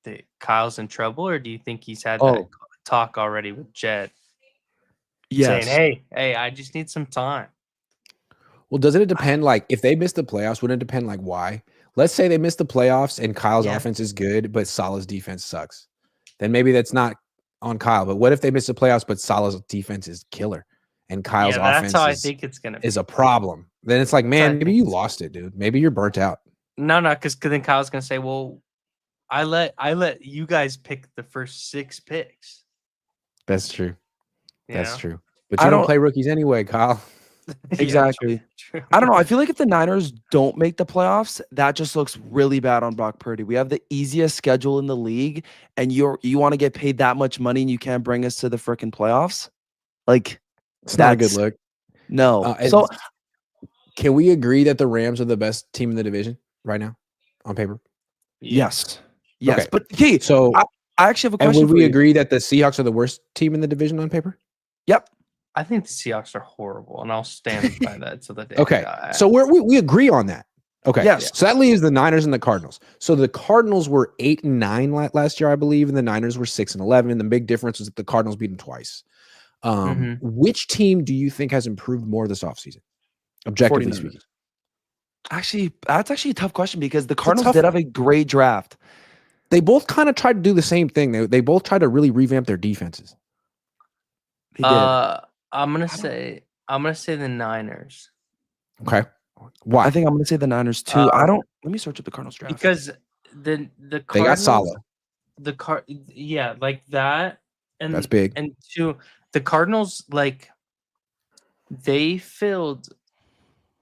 that Kyle's in trouble, or do you think he's had that Oh. talk already with Jed yes. saying, "Hey, I just need some time." Well, doesn't it depend? Like, if they miss the playoffs, wouldn't it depend? Like, why? Let's say they miss the playoffs and Kyle's Yeah. offense is good, but Salah's defense sucks. Then maybe that's not on Kyle. But what if they miss the playoffs, but Salah's defense is killer, and Kyle's Yeah, that's offense how I is, think it's gonna be. is a problem? Then it's like, how I man, maybe think you it's- lost it, dude. Maybe you're burnt out. No, because then Kyle's gonna say, "Well, I let you guys pick the first 6 picks." That's true. you That's know? true. But I you don't don't- play rookies anyway, Kyle. Yeah, Exactly. true. I don't know. I feel like if the Niners don't make the playoffs, that just looks really bad on Brock Purdy. We have the easiest schedule in the league, and you want to get paid that much money, and you can't bring us to the freaking playoffs. Like, It's not a good that's- look. no. And So can we agree that the Rams are the best team in the division right now on paper? yes, Okay. but okay. So, I actually have a and question would for we you. agree that the Seahawks are the worst team in the division on paper? Yep. I think the Seahawks are horrible, and I'll stand by that to the day. Okay. I die. So we agree on that. Okay. Yes. So that leaves the Niners and the Cardinals. So the Cardinals were 8-9 last year, I believe, and the Niners were 6-11. And the big difference was that the Cardinals beat them twice. Mhm. Which team do you think has improved more this offseason? Objectively 49ers. speaking. Actually, that's actually a tough question because the a Cardinals tough did one. have a great draft. They both kind of tried to do the same thing. They both tried to really revamp their defenses. They did. I'm gonna say the Niners Okay. Why? I think I'm going to say the Niners too. Let me search up the Cardinals draft. because the they got Cardinals, Salah. yeah, like that, and That's big. And two, the Cardinals, like, they filled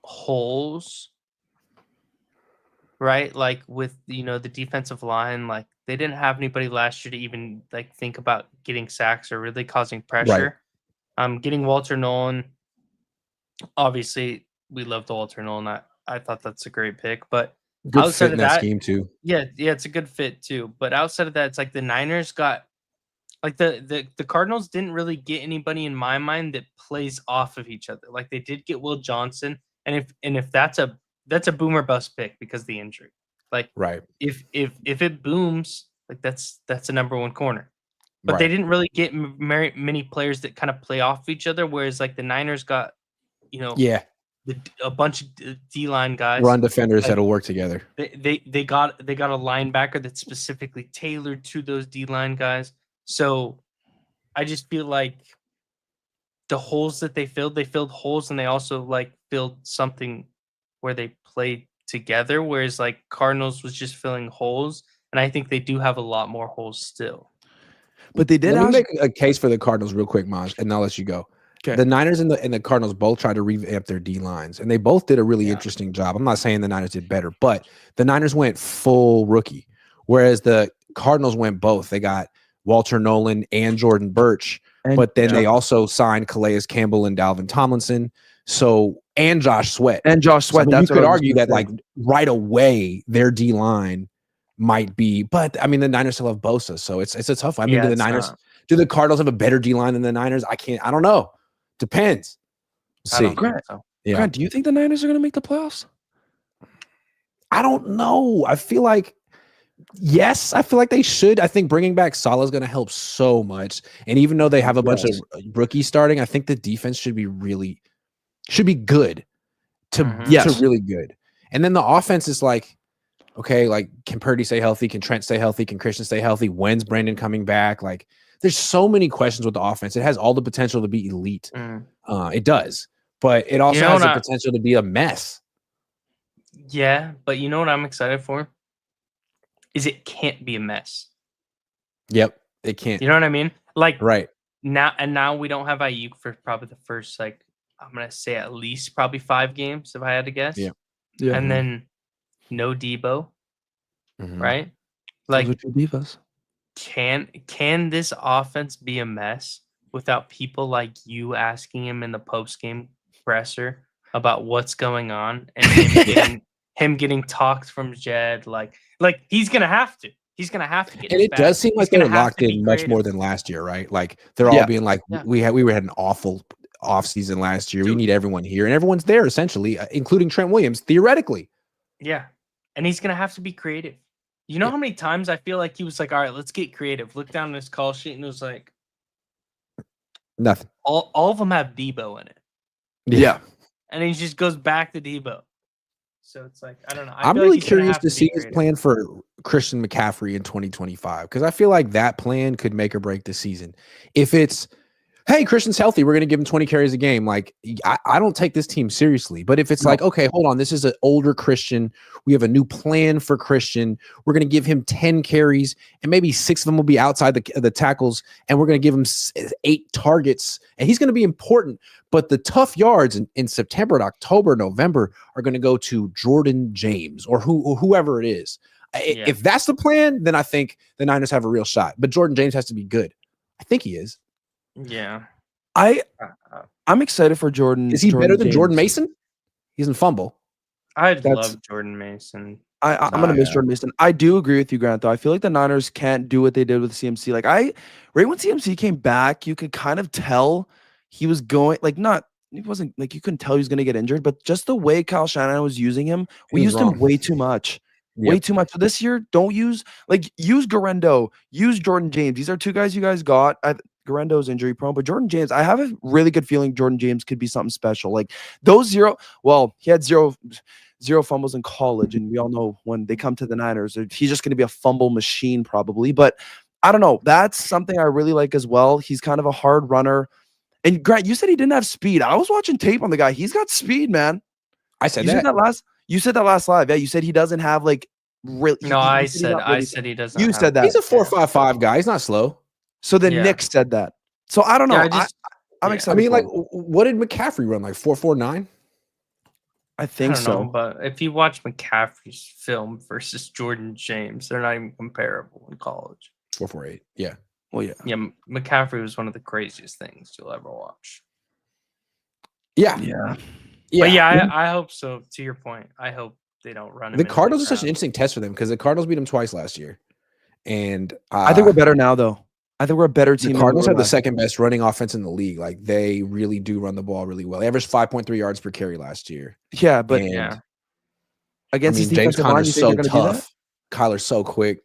holes, right? Like with the defensive line, like they didn't have anybody last year to even like think about getting sacks or really causing pressure. Getting Walter Nolan. Obviously, we love the Walter Nolan. I thought that's a great pick, but Good outside fit in of that that, scheme too. yeah, it's a good fit too. But outside of that, it's like the Niners got like the Cardinals didn't really get anybody in my mind that plays off of each other. Like they did get Will Johnson, and if that's a boomer bust pick because of the injury. Like Right. if it booms, like that's a number one corner. But they Right. didn't really get many players that kind of play off each other. Whereas like the Niners got, Yeah. a bunch of D line guys. Run defenders Like, that'll work together. they got a linebacker that's specifically tailored to those D line guys. So I just feel like the holes that they filled holes, and they also like filled something where they played together. Whereas like Cardinals was just filling holes, and I think they do have a lot more holes still. But they did Let me ask. make a case for the Cardinals real quick, Maj, and I'll let you go. 'Kay. The Niners and the Cardinals both tried to revamp their D lines, and they both did a really Yeah. interesting job. I'm not saying the Niners did better, but the Niners went full rookie, whereas the Cardinals went both. They got Walter Nolan and Jordan Birch, And but then Yeah. they also signed Calais Campbell and Dalvin Tomlinson. So and Josh Sweat. and Josh So, I Sweat. mean, you That's what could I was argue gonna that say. like right away their D line might be, but I mean the Niners still have Bosa, so it's a tough one. I mean, Yeah, do the it's Niners, not. do the Cardinals have a better D line than the Niners? I don't know. Depends. I See, don't think so. yeah, Grant, do you think the Niners are going to make the playoffs? I don't know. I feel like yes, I feel like they should. I think bringing back Salah is going to help so much, and even though they have a bunch of rookies starting, I think the defense should be good to Mhm. Yes. to really good, and then the offense is like. Okay, like can Purdy stay healthy? Can Trent stay healthy? Can Christian stay healthy? When's Brandon coming back? Like, there's so many questions with the offense. It has all the potential to be elite. Mm. It does, but it also know has the what potential to be a mess. Yeah, but you know what I'm excited for? Is it can't be a mess. Yep, it can't. You know what I mean? Like Right. now we don't have Ayuk for probably the first I'm gonna say at least probably 5 games if I had to guess. Yeah. Yeah. And then no Debo, Mhm. right? Those are Like two divas. can this offense be a mess without people like you asking him in the post game presser about what's going on and him getting talked from Jed? Like he's gonna have to. He's gonna have to get. And his it back. does seem He's like gonna they're have locked to be in much more creative. than last year, right? Like they're all Yeah. being like, Yeah. we had an awful offseason last year. We Dude. need everyone here, and everyone's there essentially, including Trent Williams, theoretically. Yeah. And he's gonna have to be creative. You know Yeah. how many times I feel like he was like, all right, let's get creative. Look down his call sheet and it was like Nothing. all of them have Debo in it. Yeah. And he just goes back to Debo. So it's like, I don't know. I I'm feel really like he's gonna curious have to be see his creative. plan for Christian McCaffrey in 2025 because I feel like that plan could make or break the season. If it's, hey, Christian's healthy, we're going to give him 20 carries a game. Like, I don't take this team seriously. But if it's like, okay, hold on, this is an older Christian. We have a new plan for Christian. We're going to give him 10 carries, and maybe 6 of them will be outside the tackles, and we're going to give him 8 targets, and he's going to be important. But the tough yards in September and October, November are going to go to Jordan James or whoever it is. Yeah. If that's the plan, then I think the Niners have a real shot. But Jordan James has to be good. I think he is. Yeah. I'm excited for Jordan. Is he better than Jordan James. Mason? He doesn't fumble. I That's- love Jordan Mason. I'm gonna miss yeah. Jordan Mason. I do agree with you, Grant. Though I feel like the Niners can't do what they did with CMC. Like right when CMC came back, you could kind of tell he was going he wasn't like you couldn't tell he was gonna get injured, but just the way Kyle Shanahan was using him, we He was used wrong. him way too much. Yep. Way too much. So this year, don't use Garendo, use Jordan James. These are two guys you guys got. Garendo's injury prone, but Jordan James, I have a really good feeling Jordan James could be something special. Like he had zero fumbles in college, and we all know when they come to the Niners, he's just going to be a fumble machine probably. But I don't know. That's something I really like as well. He's kind of a hard runner. And Grant, you said he didn't have speed. I was watching tape on the guy. He's got speed, man. I said You that. said that last live. Yeah, you said he doesn't have like really. No, I said he doesn't. You have said that. He's a 4.55 guy. He's not slow. So then Yeah. Nick said that. So I don't know. Yeah, I'm yeah. excited. I mean, for like, him. what did McCaffrey run? Like 4.49? I I think don't so. know, but if you watch McCaffrey's film versus Jordan James, they're not even comparable in college. 4.48. Yeah. Well, yeah. Yeah, McCaffrey was one of the craziest things you'll ever watch. Yeah. Yeah. But yeah, I hope so. To your point, I hope they don't run him The into Cardinals are such an ground. interesting test for them because the Cardinals beat them twice last year. And I think we're better now, though. I think we're a better team. the than we Cardinals were have the last second best running offense in the league. Like they really do run the ball really well. They averaged 5.3 yards per carry last year. year. Yeah, but And, Yeah. against this James defensive line, you Conner's think so they're going to do that? tough. Kyler's so quick.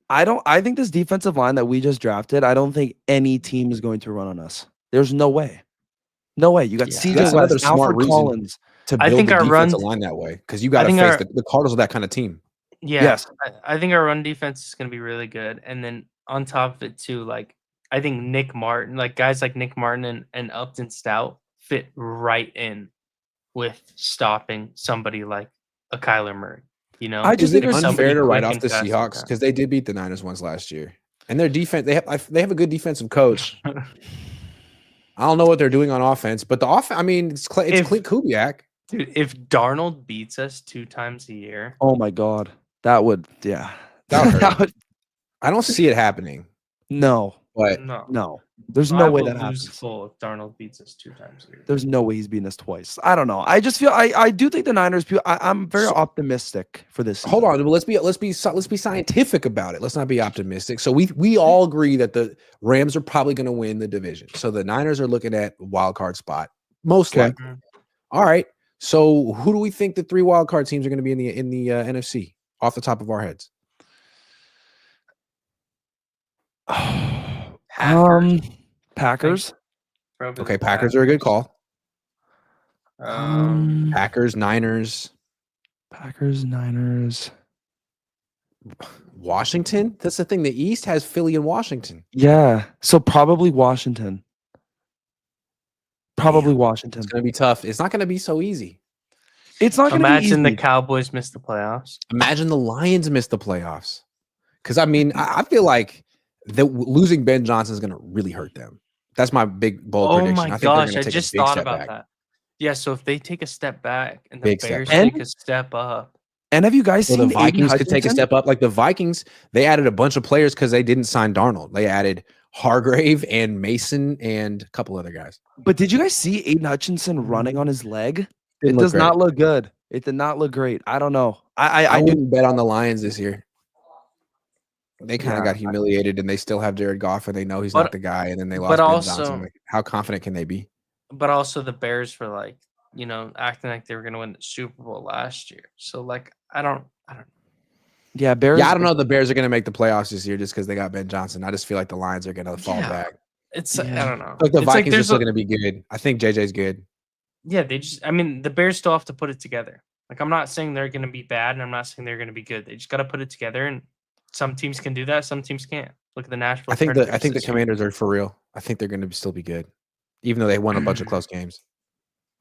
I think this defensive line that we just drafted, I don't think any team is going to run on us. There's no way. No way. You got Yeah, CJ that's another West, smart Alfred reason. Collins. To I build think the our defensive run- line that way because you got to think face our- the Cardinals are that kind of team. Yeah, Yes. I think our run defense is going to be really good, and then on top of it too, like I think Nick Martin, like guys like Nick Martin and Upton Stout fit right in with stopping somebody like a Kyler Murray. You know, I just Is think it there's somebody unfair to write quick off and the fast and Seahawks fast. because they did beat the Niners once last year, and their defense they have a good defensive coach. I don't know what they're doing on offense, but the offense. I mean, it's If- Clint Kubiak. Dude, if Darnold beats us 2 times a year, Oh my God. That would, yeah. That would hurt. would, I don't see it happening, no, but no. There's I no way will that lose happens. full if Darnold beats us 2 times a year. There's no way he's beating us twice. I don't know. I just feel I do think the Niners. I'm very So- optimistic for this. hold season. on. Let's be scientific about it. Let's not be optimistic. So we all agree that the Rams are probably going to win the division. So the Niners are looking at wild card spot most Okay. likely. All right. So who do we think the 3 wild card teams are going to be in the NFC off the top of our heads? Packers. Probably Okay, the Packers are a good call. Um, Packers, Niners, Packers, Niners. Washington. That's the thing. The East has Philly and Washington. Yeah. So probably Washington. Probably Washington. It's going to be tough. It's not going to be so easy. It's not going to be imagine the easy. Cowboys miss the playoffs. Imagine the Lions miss the playoffs. Because I mean, I feel like losing Ben Johnson is going to really hurt them. That's my big bold Oh prediction. my I think they're gosh, gonna I take a just big thought step about back. that. Yeah, so if they take a step back and the Big step Bears back. take a step up, And have you guys So seen the Aiden Vikings could take a Hutchinson? step up. Like the Vikings, they added a bunch of players because they didn't sign Darnold. They added Hargrave and Mason and a couple other guys. But did you guys see Aiden Hutchinson running on his leg? It Didn't look does not look good. It did not look great. I don't know. I I do. wouldn't bet on the Lions this year. They kind of Yeah, got humiliated, and they still have Jared Goff, and they know he's But- not the guy. And then they lost but Ben also- Johnson. Like, how confident can they be? but also the Bears were like, you know, acting like they were going to win the Super Bowl last year. So like, I don't. Yeah, Bears. Yeah, I don't know if the Bears are going to make the playoffs this year just because they got Ben Johnson. I just feel like the Lions are going to fall Yeah. back. It's Yeah. I don't know. Like the It's Vikings are there's still a- going to be good. I think JJ's good. Yeah, they just. I mean, the Bears still have to put it together. Like, I'm not saying they're going to be bad, and I'm not saying they're going to be good. They just got to put it together, and some teams can do that, some teams can't. Look at the Nashville. I think the Predators this year. Commanders are for real. I think they're going to still be good, even though they won a bunch of close games.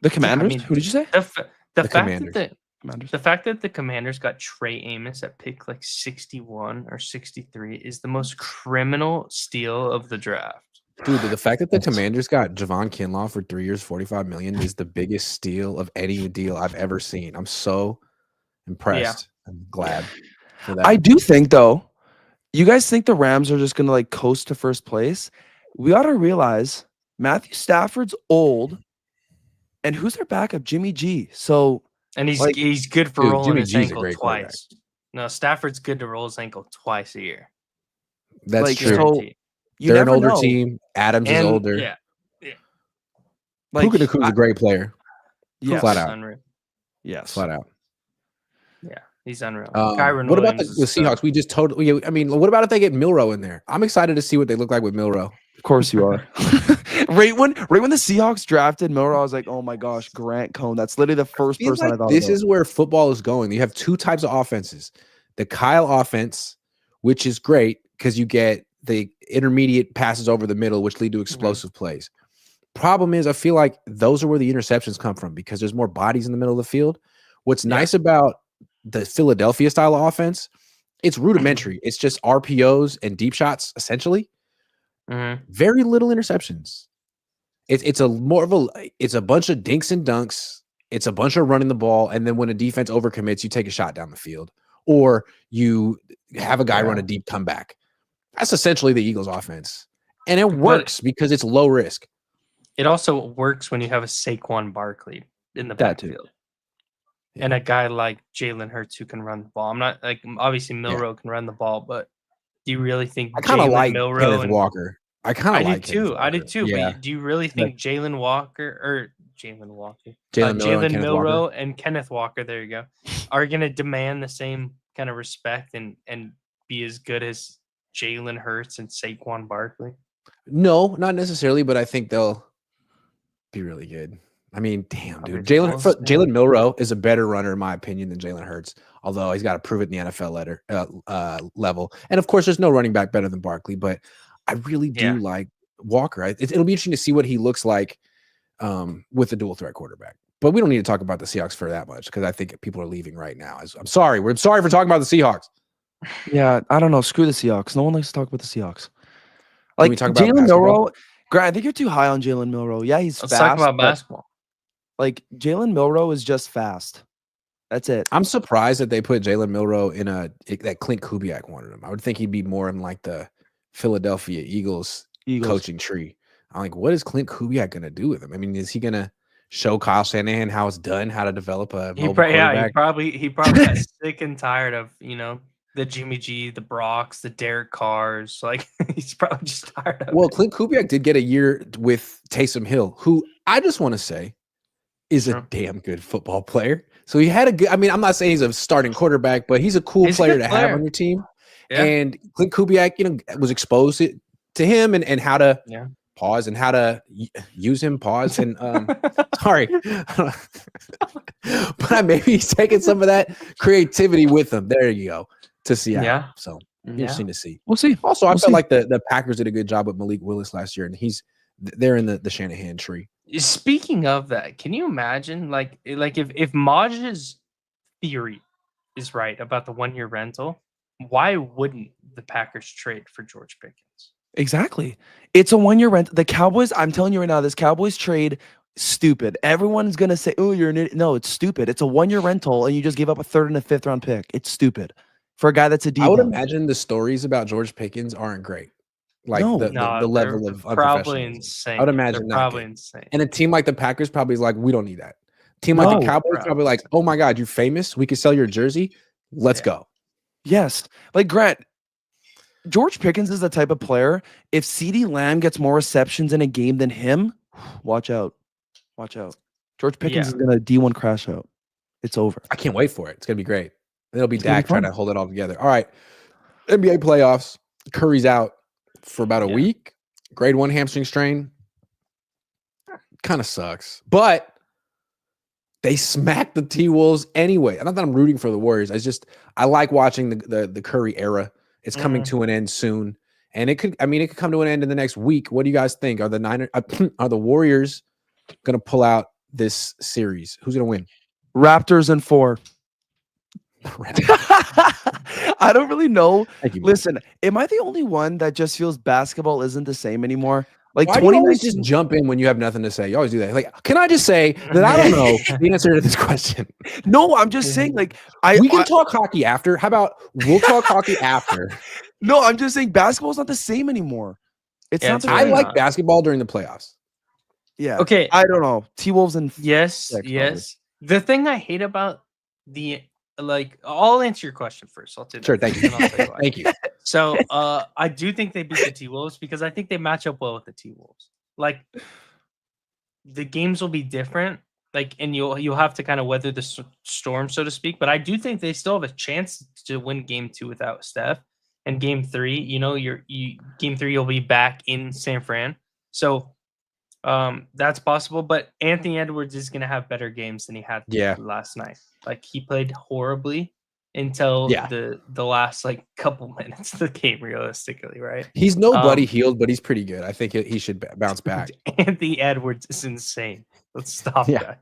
the Commanders. mean, Who did you say? The fact Commanders. that Commanders. the fact that the Commanders got Trey Amos at pick like 61 or 63 is the most criminal steal of the draft. Dude, the fact that the Commanders got Javon Kinlaw for 3 years, $45 million is the biggest steal of any deal I've ever seen. I'm so impressed. I'm glad for that. I do think though, you guys think the Rams are just gonna like coast to first place? We ought to realize Matthew Stafford's old, and who's their backup? Jimmy G. So And he's Like, he's good for dude, rolling Jimmy his G's a ankle great quarterback. twice. No, Stafford's good to roll his ankle twice a year. That's like, true. so- Guaranteed. you They're an never older know. team. Adams is And- older. Yeah, Like, Puka Nakuma's a great player. yes, flat he's out. unreal. Yes. Flat out. Yeah, he's unreal. What Kyron about Williams the is a stud. Seahawks? We just totally. I mean, what about if they get Milrow in there? I'm excited to see what they look like with Milrow. Of course you are. right when the Seahawks drafted Milrow, I was like, oh my gosh, Grant Cohn. That's literally the first Feels person I like thought this about. is where football is going. You have 2 types of offenses: the Kyle offense, which is great because you get the intermediate passes over the middle, which lead to explosive plays. Problem is, I feel like those are where the interceptions come from because there's more bodies in the middle of the field. What's nice about the Philadelphia style of offense, it's rudimentary. It's just RPOs and deep shots, essentially. Mhm. Very little interceptions. It's a bunch of dinks and dunks. It's a bunch of running the ball, and then when a defense overcommits, you take a shot down the field, or you have a guy run a deep comeback. That's essentially the Eagles' offense, and it works because it's low risk. It also works when you have a Saquon Barkley in the That too. backfield. And a guy like Jalen Hurts who can run the ball. I'm not like obviously Milrow can run the ball, but do you really think I kind of Jalen like Milrow Kenneth and Walker. I kind of like do too. I did too. Yeah. But do you really think Jalen Jalen Milrow and Kenneth Walker, there you go, are going to demand the same kind of respect and be as good as Jalen Hurts and Saquon Barkley? No, not necessarily, but I think they'll be really good. I mean, damn, dude. Jalen Milrow is a better runner, in my opinion, than Jalen Hurts, although he's got to prove it in the NFL level. And of course, there's no running back better than Barkley, but I really do like Walker. It'll be interesting to see what he looks like with a dual threat quarterback. But we don't need to talk about the Seahawks for that much because I think people are leaving right now. I'm sorry. We're sorry for talking about the Seahawks. Yeah, I don't know. Screw the Seahawks. No one likes to talk about the Seahawks. Like we talk about Jalen Milrow. Grant, I think you're too high on Jalen Milrow. Yeah, he's fast. Let's talk about basketball. Like Jalen Milrow is just fast. That's it. I'm surprised that they put Jalen Milrow in that Clint Kubiak wanted him. I would think he'd be more in like the Philadelphia Eagles. Coaching tree. I'm like, what is Clint Kubiak going to do with him? I mean, is he going to show Kyle Shanahan how it's done, how to develop a mobile quarterback? He probably got sick and tired of, the Jimmy G, the Brocks, the Derek Carrs. Like, he's probably just tired of it. Well, Clint Kubiak did get a year with Taysom Hill, who I just want to say is a damn good football player. So he had a good, I mean, I'm not saying he's a starting quarterback, but he's a cool player to have on your team. Yeah. And Clint Kubiak, was exposed to him and how to pause and how to use him, pause. And sorry, but maybe he's taking some of that creativity with him. There you go. To Seattle. Yeah. So interesting to see. We'll see. Also, I felt like the Packers did a good job with Malik Willis last year, and they're in the Shanahan tree. Speaking of that, can you imagine like if Maj's theory is right about the 1-year rental, why wouldn't the Packers trade for George Pickens? Exactly. It's a 1-year rent. The Cowboys, I'm telling you right now, this Cowboys trade, stupid. Everyone's going to say, oh, you're an idiot. No, it's stupid. It's a 1-year rental, and you just gave up a 3rd and a 5th round pick. It's stupid for a guy that's a D. I would imagine the stories about George Pickens aren't great. Like the level of probably insane. I would imagine they're probably insane. And a team like the Packers probably is like, we don't need that. Team like the Cowboys probably like, oh my God, you're famous. We can sell your jersey. Let's go. Yes. Like Grant, George Pickens is the type of player, if CeeDee Lamb gets more receptions in a game than him, watch out. Watch out. George Pickens is going to D1 crash out. It's over. I can't wait for it. It's going to be great. It'll be Dak trying to hold it all together. All right. NBA playoffs. Curry's out for about a week. Grade 1 hamstring strain. Kind of sucks. But they smacked the T-Wolves anyway. Not that I'm rooting for the Warriors. I like watching the Curry era. It's coming to an end soon. And it could come to an end in the next week. What do you guys think? Are the Warriors going to pull out this series? Who's going to win? Raptors in 4. I don't really know. Listen, am I the only one that just feels basketball isn't the same anymore? Like, why do you always just jump in when you have nothing to say? You always do that. Like, can I just say that I don't know the answer to this question? No, I'm just saying, like, we can talk hockey after. How about we'll talk hockey after? No, I'm just saying basketball's not the same anymore. It's not. I like basketball during the playoffs. Yeah. Okay. I don't know. T-Wolves and yes. The thing I hate about I'll answer your question first. I'll take sure. Thank you. Thank you. So, I do think they beat the T-Wolves because I think they match up well with the T-Wolves. Like, the games will be different. Like, and you'll have to kind of weather the storm, so to speak. But I do think they still have a chance to win Game 2 without Steph. And Game 3, Game 3 you'll be back in San Fran. So, that's possible. But Anthony Edwards is going to have better games than he had last night. Like, he played horribly until the last couple minutes of the game, realistically, right? He's nobody healed, but he's pretty good. I think he should bounce back. Anthony Edwards is insane. Let's stop that.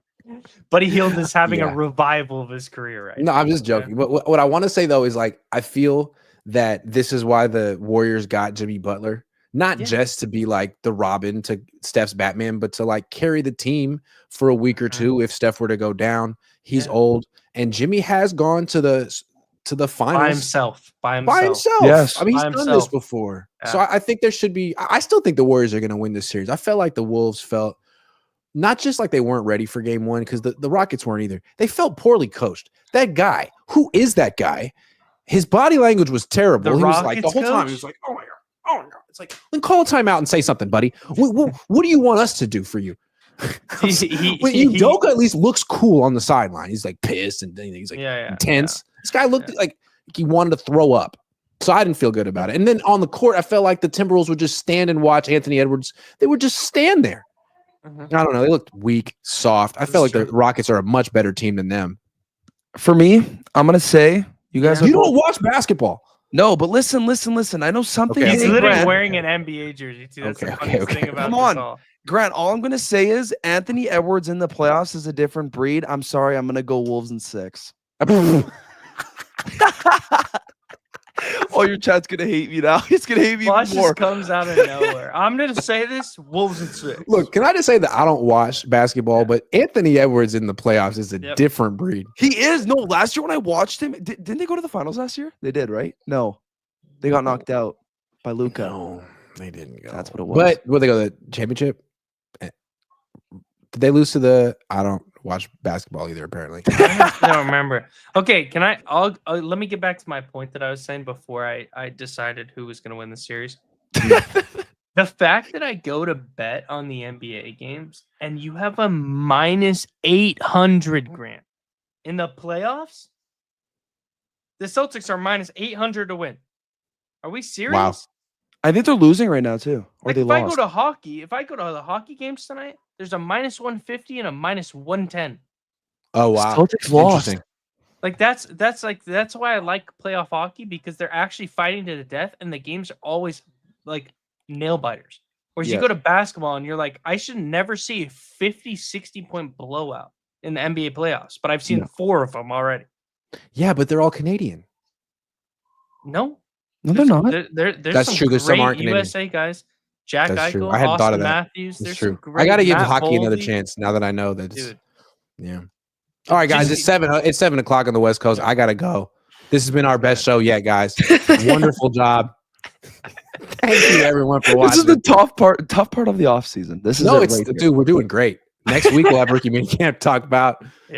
Buddy Hield is having a revival of his career right now. No, I'm just joking. But what I want to say, though, is I feel that this is why the Warriors got Jimmy Butler. Not just to be like the Robin to Steph's Batman, but to carry the team for a week or two if Steph were to go down. He's old, and Jimmy has gone to to the finals by himself. by himself. Yes. I mean, he's By done this himself. before. Yeah. So I think there should be. I still think the Warriors are going to win this series. I felt like the Wolves felt not just like they weren't ready for game one because the Rockets weren't either. They felt poorly coached. That guy, who is that guy? His body language was terrible. The He was like the Rockets whole time. coach? He was like, "Oh my god, oh my god!" It's like, then call a timeout and say something, buddy. What do you want us to do for you? Udoka at least looks cool on the sideline. He's like pissed and he's like intense. This guy looked like he wanted to throw up. So I didn't feel good about it. And then on the court, I felt like the Timberwolves would just stand and watch Anthony Edwards. They would just stand there. I don't know. They looked weak, soft. I felt like the Rockets are a much better team than them. For me, I'm gonna say you guys. You don't watch basketball. No, but listen. I know something. Okay. He's Hey, literally Grant. wearing an NBA jersey too. That's the Okay, funniest okay. thing about Come this on. all. Grant, all I'm gonna say is Anthony Edwards in the playoffs is a different breed. I'm sorry, I'm gonna go Wolves in 6. Oh, your chat's gonna hate me now. It's gonna hate me Watch even more. just comes out of nowhere. I'm gonna say this: Wolves and 6. Look, can I just say that I don't watch basketball, but Anthony Edwards in the playoffs is a different breed. He is. No, last year when I watched him, didn't they go to the finals last year? They did, right? No, they got knocked out by Luka. No, they didn't go. That's what it was. But will they go to the championship? Did they lose to the? I don't watch basketball either. Apparently, I don't remember. Okay, can I? Let me get back to my point that I was saying before I decided who was going to win the series. The fact that I go to bet on the NBA games and you have a minus 800 Grant in the playoffs. The Celtics are minus 800 to win. Are we serious? Wow. I think they're losing right now too, or Like they if lost. I go to hockey, if I go to the hockey games tonight, there's a minus 150 and a minus 110. oh wow, Celtics lost. Interesting. Like that's why I like playoff hockey, because they're actually fighting to the death and the games are always like nail biters. Whereas Yeah. you go to basketball and you're like, I should never see a 50, 60 point blowout in the NBA playoffs, but I've seen No. 4 of them already. Yeah, but they're all Canadian. No, No, they're not. There's That's some true, there's some great aren't Canadian. USA guys. Jack That's true. Eichel, I hadn't thought of Austin that. Matthews. That's There's true. some great. I got to give Matt hockey another Boldy. chance now that I know that it's Dude. yeah. All right, guys, it's 7:00 on the West Coast. I gotta go. This has been our best show yet, guys. Wonderful job. Thank you, everyone, for watching. This is the tough part of the off season. This is no, it it's right here. dude. We're doing great. Next week we'll have rookie mini camp to talk about.